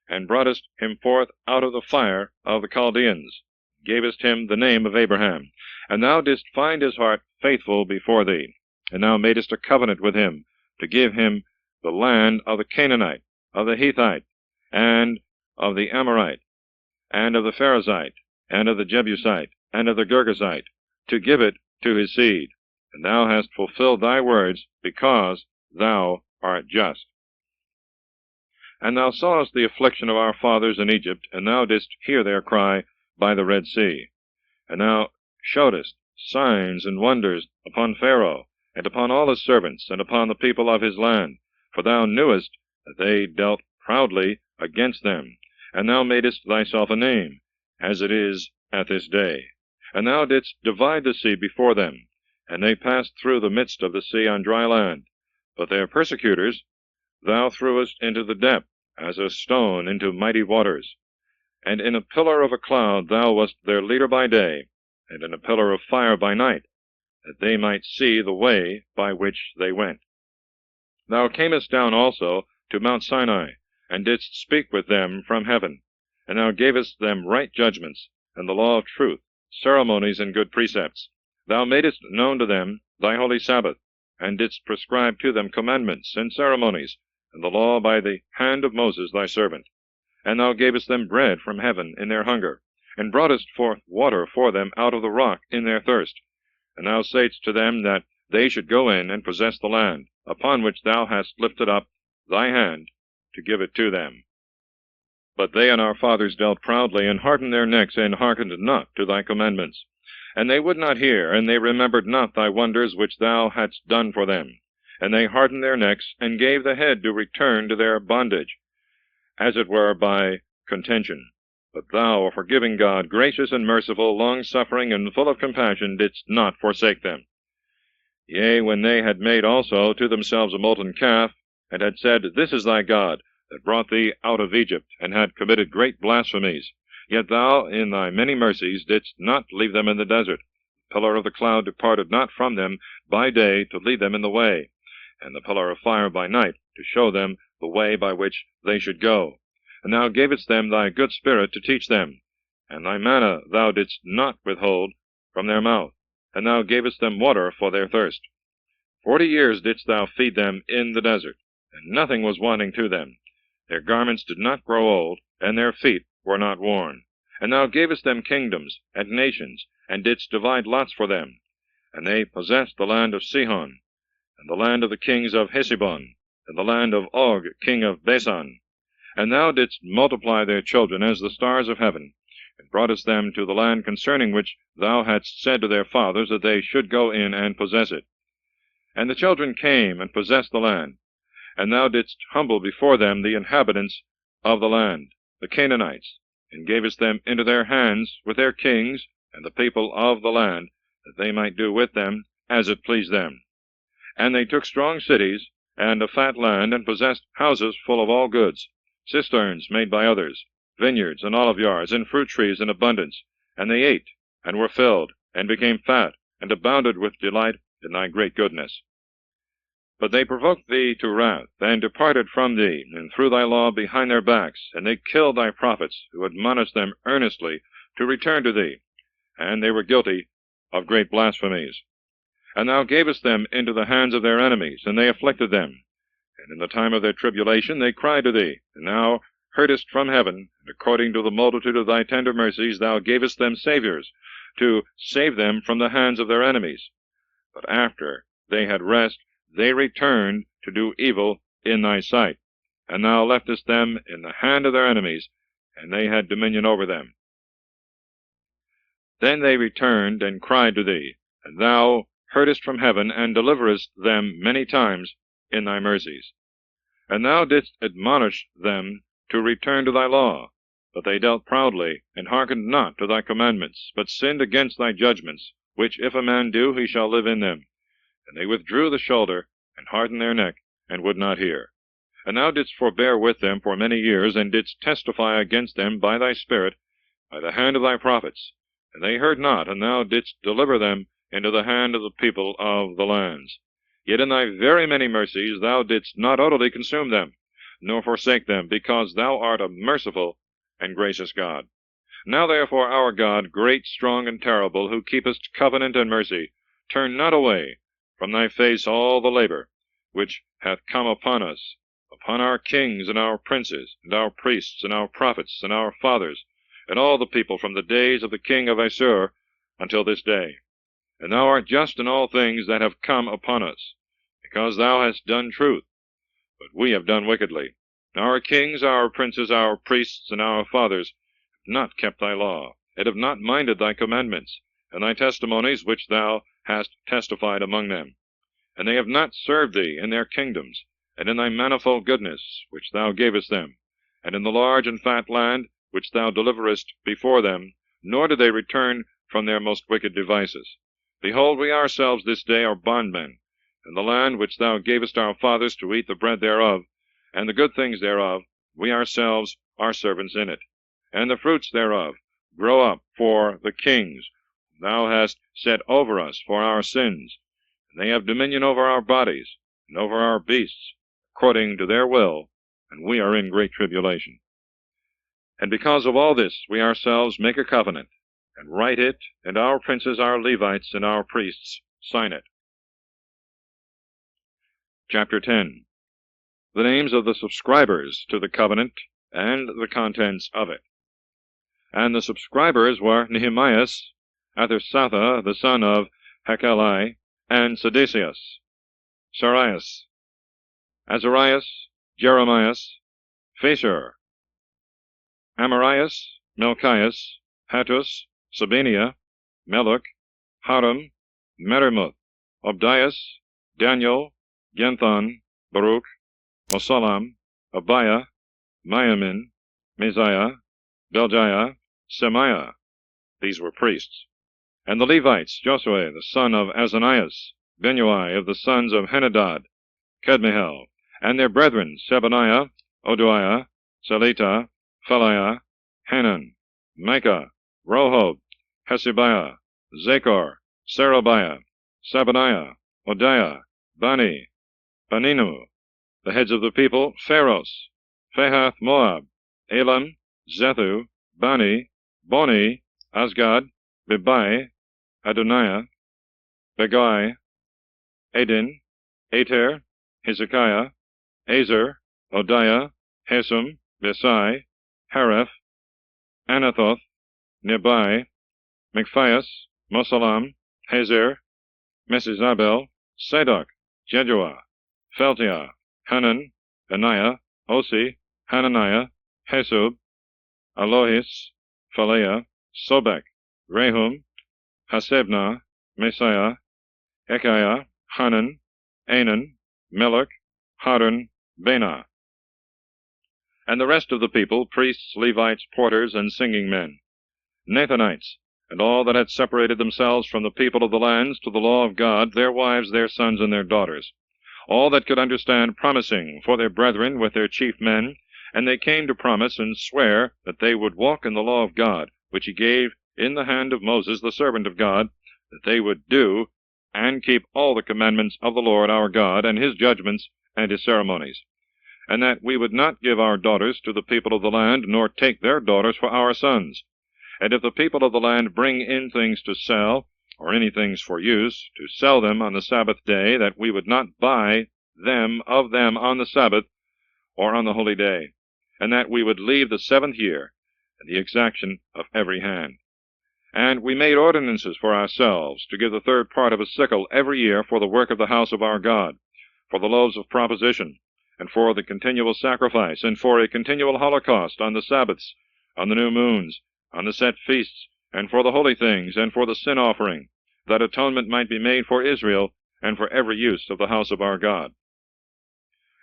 and broughtest him forth out of the fire of the Chaldeans, gavest him the name of Abraham. And thou didst find his heart faithful before thee, and thou madest a covenant with him, to give him the land of the Canaanite, of the Hethite, and of the Amorite, and of the Perizzite, and of the Jebusite, and of the Girgashite, to give it to his seed. And thou hast fulfilled thy words, because thou art just. And thou sawest the affliction of our fathers in Egypt, and thou didst hear their cry by the Red Sea. And thou showedest signs and wonders upon Pharaoh, and upon all his servants, and upon the people of his land. For thou knewest that they dealt proudly against them, and thou madest thyself a name, as it is at this day. And thou didst divide the sea before them, and they passed through the midst of the sea on dry land. But their persecutors thou threwest into the depth, as a stone into mighty waters. And in a pillar of a cloud thou wast their leader by day, and in a pillar of fire by night, that they might see the way by which they went. Thou camest down also to Mount Sinai, and didst speak with them from heaven, and thou gavest them right judgments, and the law of truth, ceremonies and good precepts. Thou madest known to them thy holy Sabbath, and didst prescribe to them commandments and ceremonies, and the law by the hand of Moses thy servant. And thou gavest them bread from heaven in their hunger, and broughtest forth water for them out of the rock in their thirst. And thou saidst to them that they should go in and possess the land, upon which thou hast lifted up thy hand to give it to them. But they and our fathers dealt proudly, and hardened their necks, and hearkened not to thy commandments. And they would not hear, and they remembered not thy wonders which thou hadst done for them. And they hardened their necks, and gave the head to return to their bondage, as it were by contention. But thou, a forgiving God, gracious and merciful, long-suffering, and full of compassion, didst not forsake them. Yea, when they had made also to themselves a molten calf, and had said, This is thy God, that brought thee out of Egypt, and had committed great blasphemies, yet thou, in thy many mercies, didst not leave them in the desert. The pillar of the cloud departed not from them by day to lead them in the way, and the pillar of fire by night to show them the way by which they should go. And thou gavest them thy good spirit to teach them, and thy manna thou didst not withhold from their mouth, and thou gavest them water for their thirst. 40 years didst thou feed them in the desert, and nothing was wanting to them. Their garments did not grow old, and their feet were not worn. And thou gavest them kingdoms and nations, and didst divide lots for them. And they possessed the land of Sihon, and the land of the kings of Heshbon, and the land of Og, king of Bashan. And thou didst multiply their children as the stars of heaven, and broughtest them to the land concerning which thou hadst said to their fathers that they should go in and possess it. And the children came and possessed the land, and thou didst humble before them the inhabitants of the land, the Canaanites, and gavest them into their hands with their kings and the people of the land, that they might do with them as it pleased them. And they took strong cities and a fat land, and possessed houses full of all goods, cisterns made by others, vineyards and olive yards, and fruit trees in abundance. And they ate, and were filled, and became fat, and abounded with delight in thy great goodness. But they provoked thee to wrath, and departed from thee, and threw thy law behind their backs, and they killed thy prophets, who admonished them earnestly to return to thee, and they were guilty of great blasphemies. And thou gavest them into the hands of their enemies, and they afflicted them. And in the time of their tribulation they cried to thee, and thou heardest from heaven, and according to the multitude of thy tender mercies thou gavest them saviors, to save them from the hands of their enemies. But after they had rest, they returned to do evil in thy sight, and thou leftest them in the hand of their enemies, and they had dominion over them. Then they returned and cried to thee, and thou heardest from heaven, and deliveredst them many times in thy mercies. And thou didst admonish them to return to thy law, but they dealt proudly, and hearkened not to thy commandments, but sinned against thy judgments, which if a man do, he shall live in them. And they withdrew the shoulder, and hardened their neck, and would not hear. And thou didst forbear with them for many years, and didst testify against them by thy Spirit, by the hand of thy prophets. And they heard not, and thou didst deliver them into the hand of the people of the lands. Yet in thy very many mercies thou didst not utterly consume them, nor forsake them, because thou art a merciful and gracious God. Now therefore, our God, great, strong, and terrible, who keepest covenant and mercy, turn not away from thy face all the labor which hath come upon us, upon our kings and our princes, and our priests, and our prophets, and our fathers, and all the people from the days of the king of Assur until this day. And thou art just in all things that have come upon us, because thou hast done truth, but we have done wickedly. Our kings, our princes, our priests, and our fathers have not kept thy law, and have not minded thy commandments, and thy testimonies which thou hast testified among them. And they have not served thee in their kingdoms, and in thy manifold goodness which thou gavest them, and in the large and fat land which thou deliverest before them, nor did they return from their most wicked devices. Behold, we ourselves this day are bondmen, and the land which thou gavest our fathers to eat the bread thereof, and the good things thereof, we ourselves are servants in it. And the fruits thereof grow up for the kings thou hast set over us for our sins, and they have dominion over our bodies, and over our beasts, according to their will, and we are in great tribulation. And because of all this we ourselves make a covenant, and write it, and our princes, our Levites, and our priests sign it. Chapter 10. The names of the subscribers to the covenant, and the contents of it. And the subscribers were Nehemias, Athersatha, the son of Hachali, and Sedecius, Sarias, Azarias, Jeremias, Phaser, Amarias, Melchias, Hattus, Sabiniah, Melech, Haram, Meremoth, Obdias, Daniel, Genthon, Baruch, Mosallam, Abiah, Miamin, Messiah, Belgiah, Shemaiah. These were priests. And the Levites, Josue, the son of Azanias, Benui of the sons of Henadad, Kedmihel, and their brethren, Shebaniah, Oduiah, Selita, Phaliah, Hanan, Micah, Rohob, Hesebiah, Zachor, Serebiah, Sabaniah, Hodiah, Bani, Baninu, the heads of the people, Pharos, Phahath Moab, Elam, Zethu, Bani, Boni, Asgad, Bebai, Adoniah, Begai, Adin, Ater, Hezekiah, Azer, Hodiah, Hesum, Besai, Hareph, Anathoth, Nebai, Mikphias, Mosallam, Hazer, Mesizabel, Sadok, Jedua, Pheltiah, Hanan, Benaiah, Osi, Hananiah, Hesub, Alois, Phaliah, Sobek, Rehum, Hasebnah, Messiah, Echiah, Hanan, Anan, Melech, Haran, Benah. And the rest of the people, priests, Levites, porters, and singing men, Nathanites, and all that had separated themselves from the people of the lands to the law of God, their wives, their sons, and their daughters, all that could understand promising for their brethren with their chief men, and they came to promise and swear that they would walk in the law of God, which he gave in the hand of Moses, the servant of God, that they would do and keep all the commandments of the Lord our God, and his judgments and his ceremonies, and that we would not give our daughters to the people of the land, nor take their daughters for our sons. And if the people of the land bring in things to sell, or any things for use, to sell them on the Sabbath day, that we would not buy them of them on the Sabbath, or on the holy day, and that we would leave the 7th year, and the exaction of every hand. And we made ordinances for ourselves, to give the 3rd part of a sickle every year for the work of the house of our God, for the loaves of proposition, and for the continual sacrifice, and for a continual holocaust on the Sabbaths, on the new moons, on the set feasts, and for the holy things, and for the sin offering, that atonement might be made for Israel, and for every use of the house of our God.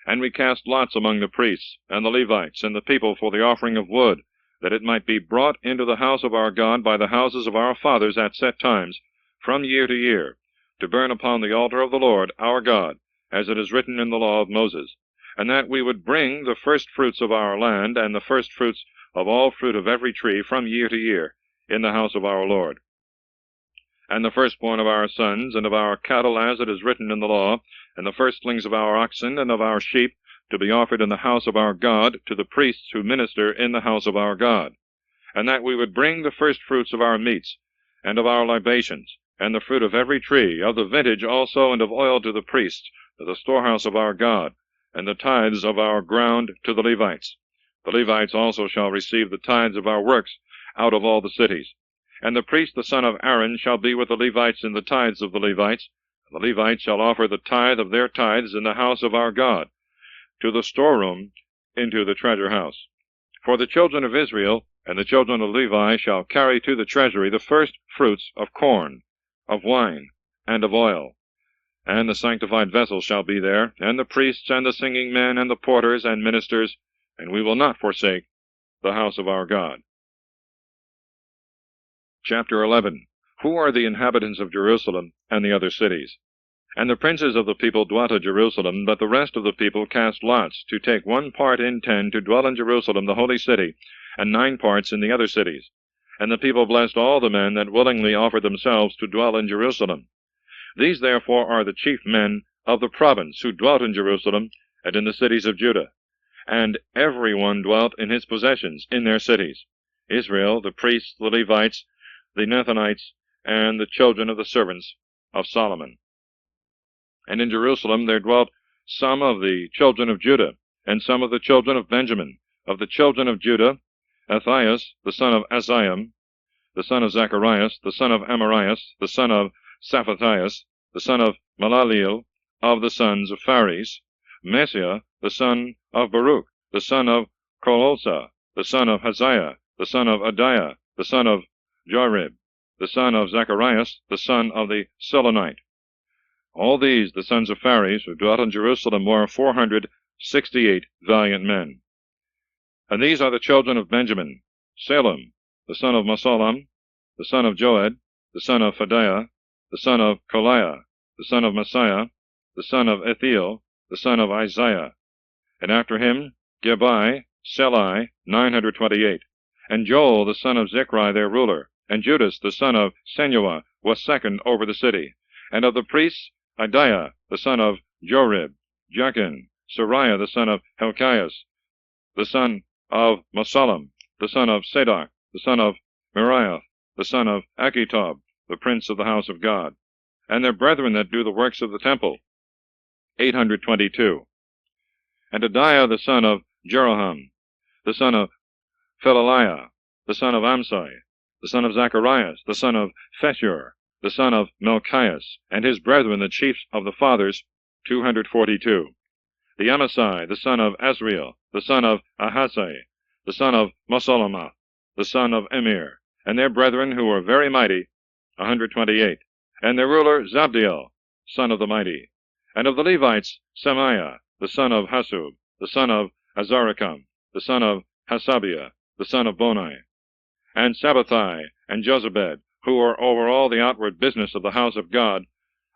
And we cast lots among the priests, and the Levites, and the people for the offering of wood, that it might be brought into the house of our God by the houses of our fathers at set times, from year to year, to burn upon the altar of the Lord our God, as it is written in the law of Moses, and that we would bring the first fruits of our land, and the first fruits of all fruit of every tree from year to year, in the house of our Lord. And the firstborn of our sons, and of our cattle, as it is written in the law, and the firstlings of our oxen, and of our sheep, to be offered in the house of our God, to the priests who minister in the house of our God. And that we would bring the first fruits of our meats, and of our libations, and the fruit of every tree, of the vintage also, and of oil to the priests, to the storehouse of our God, and the tithes of our ground to the Levites. The Levites also shall receive the tithes of our works out of all the cities. And the priest the son of Aaron shall be with the Levites in the tithes of the Levites, and the Levites shall offer the tithe of their tithes in the house of our God, to the storeroom, into the treasure house. For the children of Israel and the children of Levi shall carry to the treasury the first fruits of corn, of wine, and of oil. And the sanctified vessels shall be there, and the priests, and the singing men, and the porters, and ministers, and we will not forsake the house of our God. Chapter 11. Who are the inhabitants of Jerusalem and the other cities? And the princes of the people dwelt at Jerusalem, but the rest of the people cast lots, to take 1 part in 10 to dwell in Jerusalem the holy city, and 9 parts in the other cities. And the people blessed all the men that willingly offered themselves to dwell in Jerusalem. These therefore are the chief men of the province, who dwelt in Jerusalem and in the cities of Judah. And every one dwelt in his possessions in their cities: Israel, the priests, the Levites, the Nethinites, and the children of the servants of Solomon. And in Jerusalem there dwelt some of the children of Judah, and some of the children of Benjamin. Of the children of Judah, Athaias, the son of Aziam, the son of Zacharias, the son of Amarias, the son of Saphathias, the son of Malaliel, of the sons of Phares, Messiah, the son of Baruch, the son of Kolosah, the son of Haziah, the son of Adiah, the son of Jorib, the son of Zacharias, the son of the Silonite. All these, the sons of Phares, who dwelt in Jerusalem, were 468 valiant men. And these are the children of Benjamin: Salem, the son of Mesullam, the son of Joed, the son of Phadiah, the son of Koliah, the son of Messiah, the son of Ethiel, the son of Isaiah. And after him, Gebai, Selai, 928. And Joel, the son of Zichri, their ruler. And Judas, the son of Senua, was second over the city. And of the priests, Adiah, the son of Jorib, Jachin, Sariah, the son of Helkias, the son of Mesullam, the son of Sadoc, the son of Meriah, the son of Achitob, the prince of the house of God, and their brethren that do the works of the temple, 822. And Adiah, the son of Jeroham, the son of Philaliah, the son of Amsai, the son of Zacharias, the son of Pheshur, the son of Melchias, and his brethren, the chiefs of the fathers, 242. The Amasai, the son of Azriel, the son of Ahasai, the son of Mesulamath, the son of Emir, and their brethren, who were very mighty, 128. And their ruler Zabdiel, son of the mighty. And of the Levites, Semiah, the son of Hasub, the son of Azarikam, the son of Hasabiah, the son of Boni, and Sabbathai, and Jozabed, who were over all the outward business of the house of God,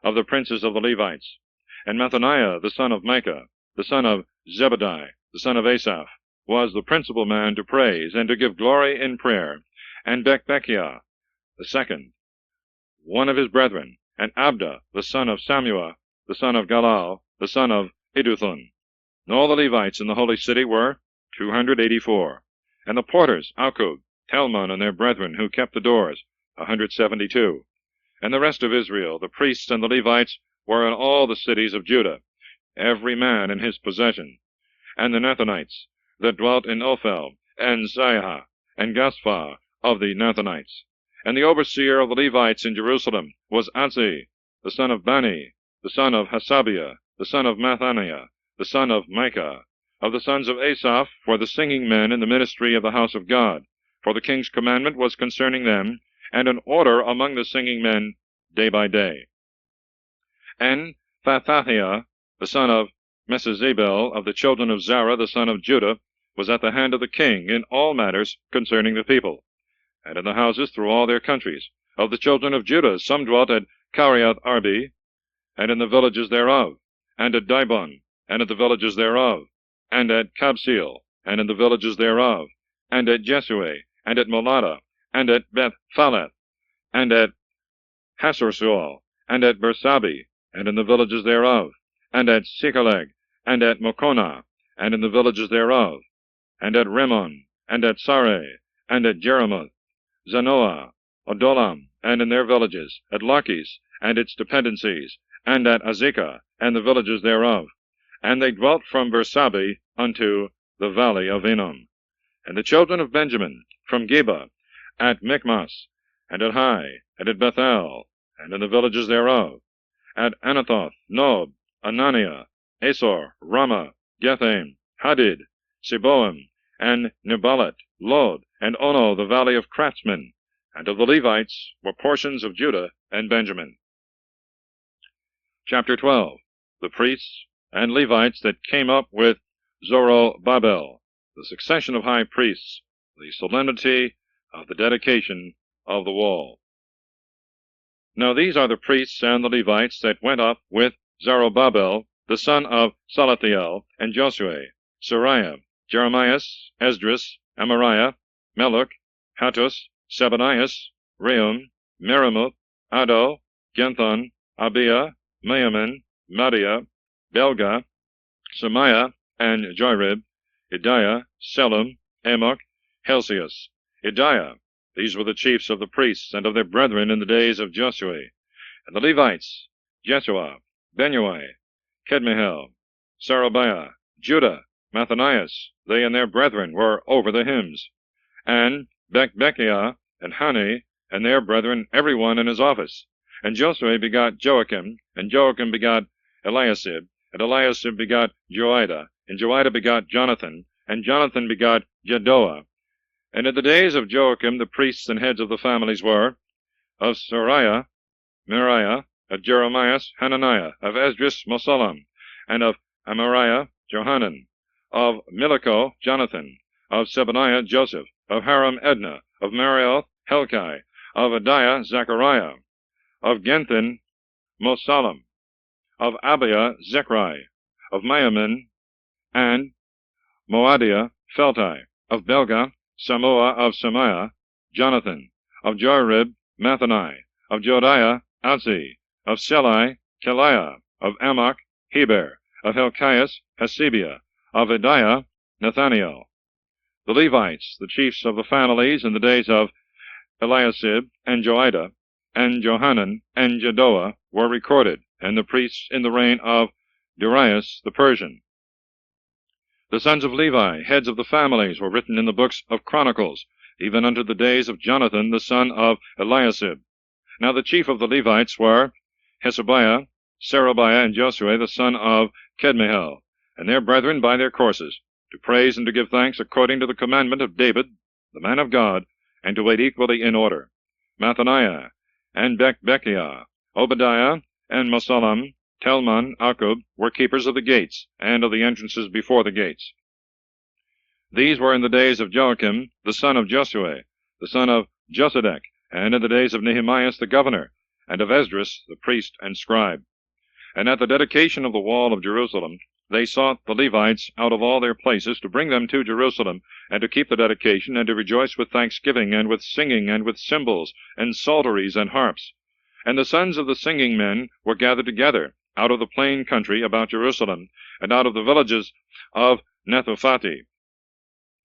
of the princes of the Levites. And Mathaniah, the son of Micah, the son of Zebedai, the son of Asaph, was the principal man to praise and to give glory in prayer. And Bekbekiah, the second, one of his brethren, and Abda, the son of Samua, the son of Galal, the son of Iduthun. And all the Levites in the holy city were 284. And the porters, Akub, Telmon, and their brethren, who kept the doors, 172. And the rest of Israel, the priests and the Levites, were in all the cities of Judah, every man in his possession. And the Nethinites, that dwelt in Ophel, and Ziha, and Gaspha, of the Nethinites. And the overseer of the Levites in Jerusalem was Azzi, the son of Bani, the son of Hasabiah, the son of Mathaniah, the son of Micah. Of the sons of Asaph were the singing men in the ministry of the house of God, for the king's commandment was concerning them, and an order among the singing men day by day. And Phathathiah, the son of Mesezabel, of the children of Zerah, the son of Judah, was at the hand of the king in all matters concerning the people, and in the houses through all their countries. Of the children of Judah, some dwelt at Kiriath Arbi, and in the villages thereof, and at Dibon, and at the villages thereof, and at Kabseel, and in the villages thereof, and at Jesue, and at Molada, and at Beth-Phaleth, and at Hasorsual, and at Bersabi, and in the villages thereof, and at Sikhaleg, and at Mokona, and in the villages thereof, and at Rimmon, and at Sare, and at Jeremoth, Zanoah, Odolam, and in their villages, at Lachish, and its dependencies, and at Azekah, and the villages thereof. And they dwelt from Bersabi unto the valley of Hinnom. And the children of Benjamin, from Geba, at Michmas, and at Hai, and at Bethel, and in the villages thereof, at Anathoth, Nob, Ananiah, Asor, Ramah, Gethaim, Hadid, Seboim, and Nebalat, Lod, and Ono, the valley of craftsmen. And of the Levites were portions of Judah and Benjamin. Chapter 12. The priests and Levites that came up with Zorobabel, the succession of high priests, the solemnity of the dedication of the wall. Now these are the priests and the Levites that went up with Zerubbabel, the son of Salathiel, and Josue, Sariah, Jeremias, Esdras, Amariah, Melech, Hattus, Sebanias, Rehum, Meremoth, Addo, Genthon, Abiah, Maaman, Madiah, Belga, Shemaiah, and Joirib, Idiah, Selum, Amok, Helsius, Idiah. These were the chiefs of the priests and of their brethren in the days of Josue. And the Levites, Jeshua, Benui, Kedmihel, Sarabiah, Judah, Mathanias, they and their brethren were over the hymns, and Bekbekiah, and Hani, and their brethren, every one in his office. And Josue begot Joachim, and Joachim begot Eliasib, and Eliasib begot Joiada, and Joiada begot Jonathan, and Jonathan begot Jedoah. And in the days of Joachim the priests and heads of the families were, of Sariah, Meriah, of Jeremias, Hananiah, of Esdras, Mosallam, and of Amariah, Johanan, of Milico, Jonathan, of Sebaniah, Joseph, of Haram, Edna, of Marioth, Helkai, of Adiah, Zechariah, of Genthin, Mosallam, of Abiah, Zechri, of Maaman, and Moadiah, Pheltai, of Belga, Samoa, of Shemaiah, Jonathan, of Joirib, Mathani, of Jodiah, Azzi, of Selai, Keliah, of Amok, Heber, of Helkias, Hasebia, of Adiah, Nathaniel. The Levites, the chiefs of the families in the days of Eliasib, and Joiada, and Johanan, and Jedoah, were recorded, and the priests in the reign of Darius the Persian. The sons of Levi, heads of the families, were written in the books of Chronicles, even unto the days of Jonathan the son of Eliasib. Now the chief of the Levites were Hesebiah, Sarabiah, and Josue the son of Kedmihel, and their brethren by their courses, to praise and to give thanks according to the commandment of David, the man of God, and to wait equally in order. Mathaniah, and Bekbekiah, Obadiah, and Mosallam, Telman, Akub, were keepers of the gates, and of the entrances before the gates. These were in the days of Joachim, the son of Josue, the son of Josedek, and in the days of Nehemias the governor, and of Esdras the priest and scribe. And at the dedication of the wall of Jerusalem, they sought the Levites out of all their places to bring them to Jerusalem, and to keep the dedication, and to rejoice with thanksgiving, and with singing, and with cymbals, and psalteries, and harps. And the sons of the singing men were gathered together, out of the plain country about Jerusalem, and out of the villages of Nethophati,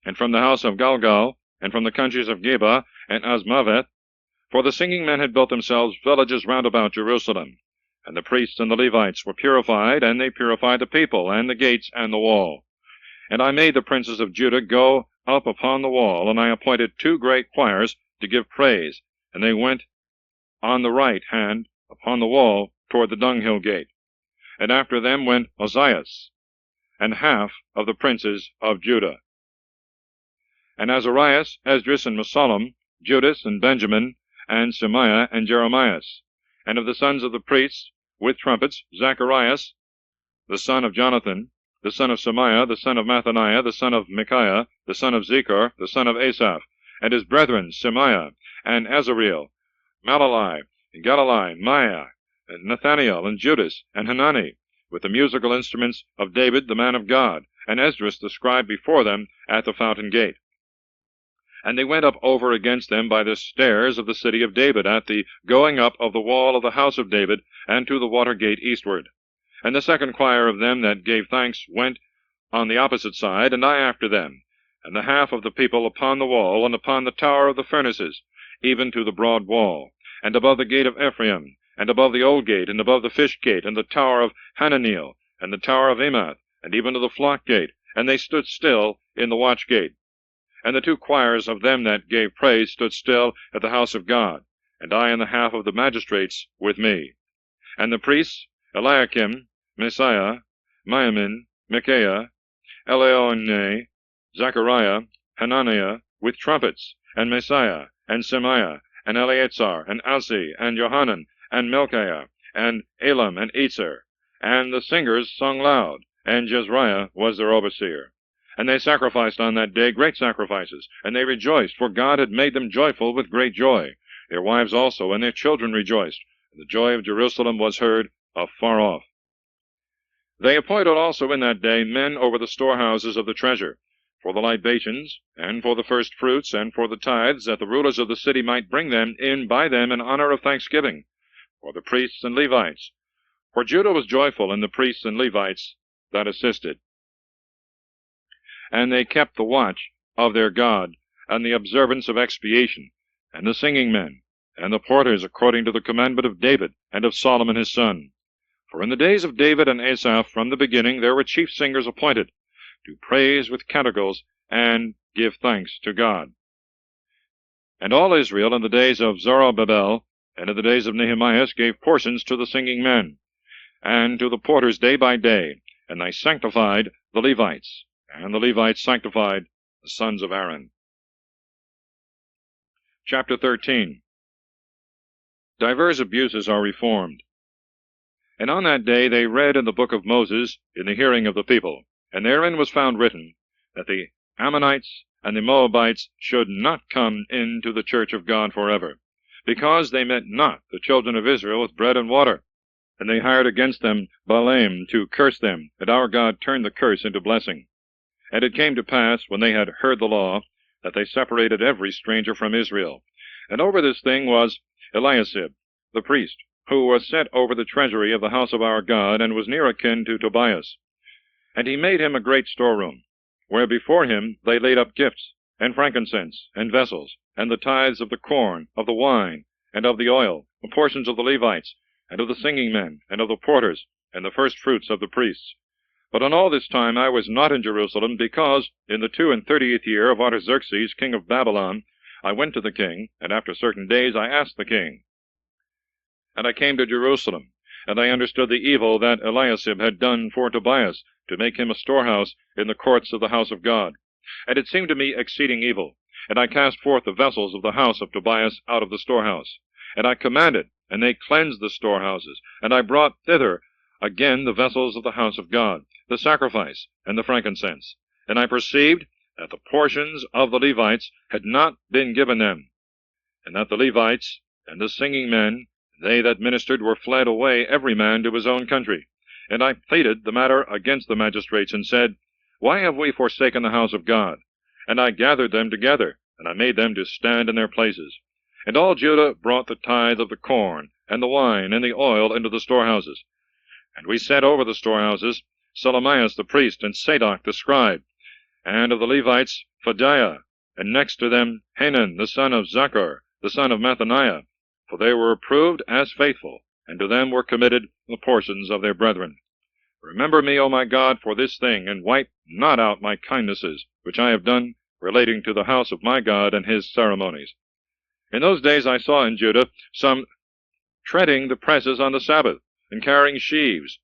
and from the house of Galgal, and from the countries of Geba and Azmaveth, for the singing men had built themselves villages round about Jerusalem. And the priests and the Levites were purified, and they purified the people, and the gates, and the wall. And I made the princes of Judah go up upon the wall, and I appointed 2 great choirs to give praise, and they went on the right hand upon the wall toward the dunghill gate. And after them went Ozias, and half of the princes of Judah. And Azarias, Esdras, and Mesallam, Judas, and Benjamin, and Shemaiah, and Jeremias. And of the sons of the priests, with trumpets, Zacharias, the son of Jonathan, the son of Shemaiah, the son of Mathaniah, the son of Micaiah, the son of Zechar, the son of Asaph, and his brethren, Shemaiah, and Azareel, Malalai, and Galilai, Maiah, and Nathaniel, and Judas, and Hanani, with the musical instruments of David the man of God, and Esdras the scribe before them at the fountain gate. And they went up over against them by the stairs of the city of David, at the going up of the wall of the house of David, and to the water gate eastward. And the second choir of them that gave thanks went on the opposite side, and I after them, and the half of the people upon the wall, and upon the tower of the furnaces, even to the broad wall, and above the gate of Ephraim, and above the old gate, and above the fish gate, and the tower of Hananiel, and the tower of Emath, and even to the flock gate, and they stood still in the watch gate. And the 2 choirs of them that gave praise stood still at the house of God, and I and the half of the magistrates with me. And the priests, Eliakim, Messiah, Maaman, Micaiah, Elionai, Zechariah, Hananiah, with trumpets, and Messiah, and Shemaiah, and Eleazar, and Azzi, and Johanan, and Melchiah, and Elam, and Etzer. And the singers sung loud, and Jezreiah was their overseer. And they sacrificed on that day great sacrifices, and they rejoiced, for God had made them joyful with great joy. Their wives also and their children rejoiced, and the joy of Jerusalem was heard afar off. They appointed also in that day men over the storehouses of the treasure, for the libations, and for the first fruits, and for the tithes, that the rulers of the city might bring them in by them in honor of thanksgiving, for the priests and Levites. For Judah was joyful in the priests and Levites that assisted. And they kept the watch of their God, and the observance of expiation, and the singing men, and the porters, according to the commandment of David, and of Solomon his son. For in the days of David and Asaph from the beginning there were chief singers appointed, to praise with canticles, and give thanks to God. And all Israel in the days of Zerubbabel, and in the days of Nehemiah, gave portions to the singing men, and to the porters day by day, and they sanctified the Levites, and the Levites sanctified the sons of Aaron. Chapter 13. Divers abuses are reformed. And on that day they read in the book of Moses in the hearing of the people, and therein was found written, that the Ammonites and the Moabites should not come into the church of God forever, because they met not the children of Israel with bread and water. And they hired against them Balaam to curse them, and our God turned the curse into blessing. And it came to pass, when they had heard the law, that they separated every stranger from Israel. And over this thing was Eliashib, the priest, who was set over the treasury of the house of our God, and was near akin to Tobias. And he made him a great storeroom, where before him they laid up gifts, and frankincense, and vessels, and the tithes of the corn, of the wine, and of the oil, the portions of the Levites, and of the singing men, and of the porters, and the first fruits of the priests. But on all this time I was not in Jerusalem, because in the 32nd year of Artaxerxes, king of Babylon, I went to the king, and after certain days I asked the king. And I came to Jerusalem, and I understood the evil that Eliashib had done for Tobias, to make him a storehouse in the courts of the house of God. And it seemed to me exceeding evil. And I cast forth the vessels of the house of Tobias out of the storehouse. And I commanded, and they cleansed the storehouses. And I brought thither again the vessels of the house of God, the sacrifice, and the frankincense. And I perceived that the portions of the Levites had not been given them, and that the Levites and the singing men, they that ministered, were fled away every man to his own country. And I pleaded the matter against the magistrates, and said, Why have we forsaken the house of God? And I gathered them together, and I made them to stand in their places. And all Judah brought the tithe of the corn, and the wine, and the oil into the storehouses. And we set over the storehouses Selemias the priest, and Sadok the scribe, and of the Levites Phadiah, and next to them Hanan the son of Zachar, the son of Mathaniah, for they were approved as faithful, and to them were committed the portions of their brethren. Remember me, O my God, for this thing, and wipe not out my kindnesses, which I have done relating to the house of my God and his ceremonies. In those days I saw in Judah some treading the presses on the Sabbath, and carrying sheaves,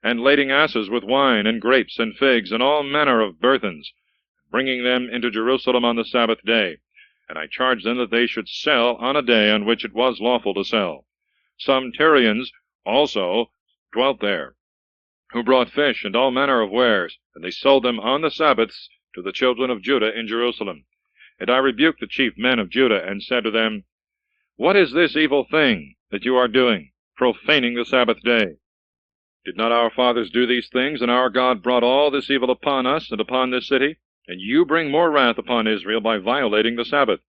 and lading asses with wine, and grapes, and figs, and all manner of burthens, bringing them into Jerusalem on the Sabbath day. And I charged them that they should sell on a day on which it was lawful to sell. Some Tyrians also dwelt there, who brought fish and all manner of wares, and they sold them on the Sabbaths to the children of Judah in Jerusalem. And I rebuked the chief men of Judah, and said to them, What is this evil thing that you are doing, profaning the Sabbath day? Did not our fathers do these things, and our God brought all this evil upon us and upon this city? And you bring more wrath upon Israel by violating the Sabbath.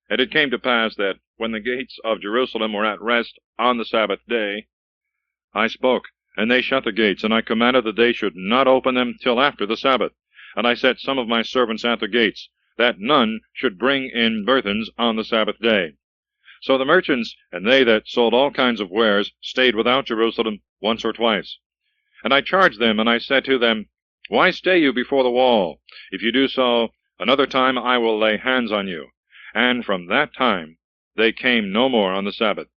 And it came to pass that, when the gates of Jerusalem were at rest on the Sabbath day, I spoke, and they shut the gates, and I commanded that they should not open them till after the Sabbath. And I set some of my servants at the gates, that none should bring in burthens on the Sabbath day. So the merchants and they that sold all kinds of wares stayed without Jerusalem once or twice. And I charged them, and I said to them, Why stay you before the wall? If you do so, another time I will lay hands on you. And from that time they came no more on the Sabbath.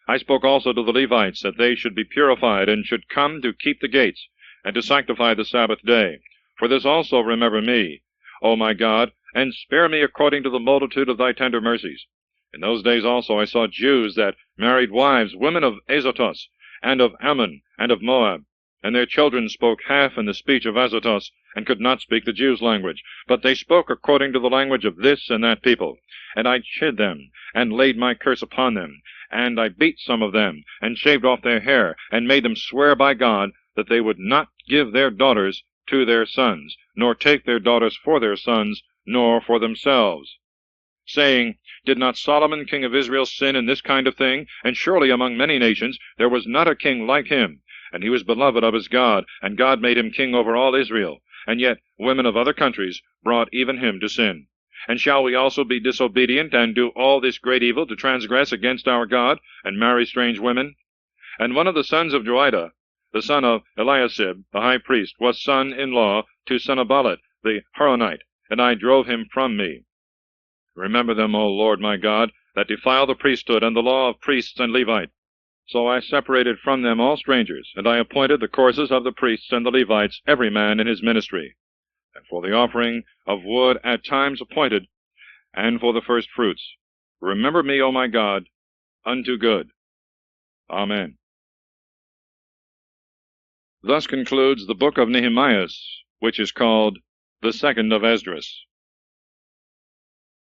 I spoke also to the Levites, that they should be purified, and should come to keep the gates, and to sanctify the Sabbath day. For this also remember me, O my God, and spare me according to the multitude of thy tender mercies. In those days also I saw Jews that married wives, women of Azotus, and of Ammon, and of Moab. And their children spoke half in the speech of Azotus, and could not speak the Jews' language, but they spoke according to the language of this and that people. And I chid them, and laid my curse upon them, And I beat some of them, and shaved off their hair, and made them swear by God that they would not give their daughters to their sons, nor take their daughters for their sons, nor for themselves, saying, Did not Solomon king of Israel sin in this kind of thing? And surely among many nations there was not a king like him, and he was beloved of his God, and God made him king over all Israel. And yet women of other countries brought even him to sin. And shall we also be disobedient, and do all this great evil to transgress against our God, and marry strange women? And one of the sons of Joiada, the son of Eliasib, the high priest, was son-in-law to Sanballat the Horonite, and I drove him from me. Remember them, O Lord my God, that defile the priesthood and the law of priests and Levites. So I separated from them all strangers, and I appointed the courses of the priests and the Levites, every man in his ministry, and for the offering of wood at times appointed, and for the first fruits. Remember me, O my God, unto good. Amen. Thus concludes the book of Nehemiah, which is called the second of Esdras.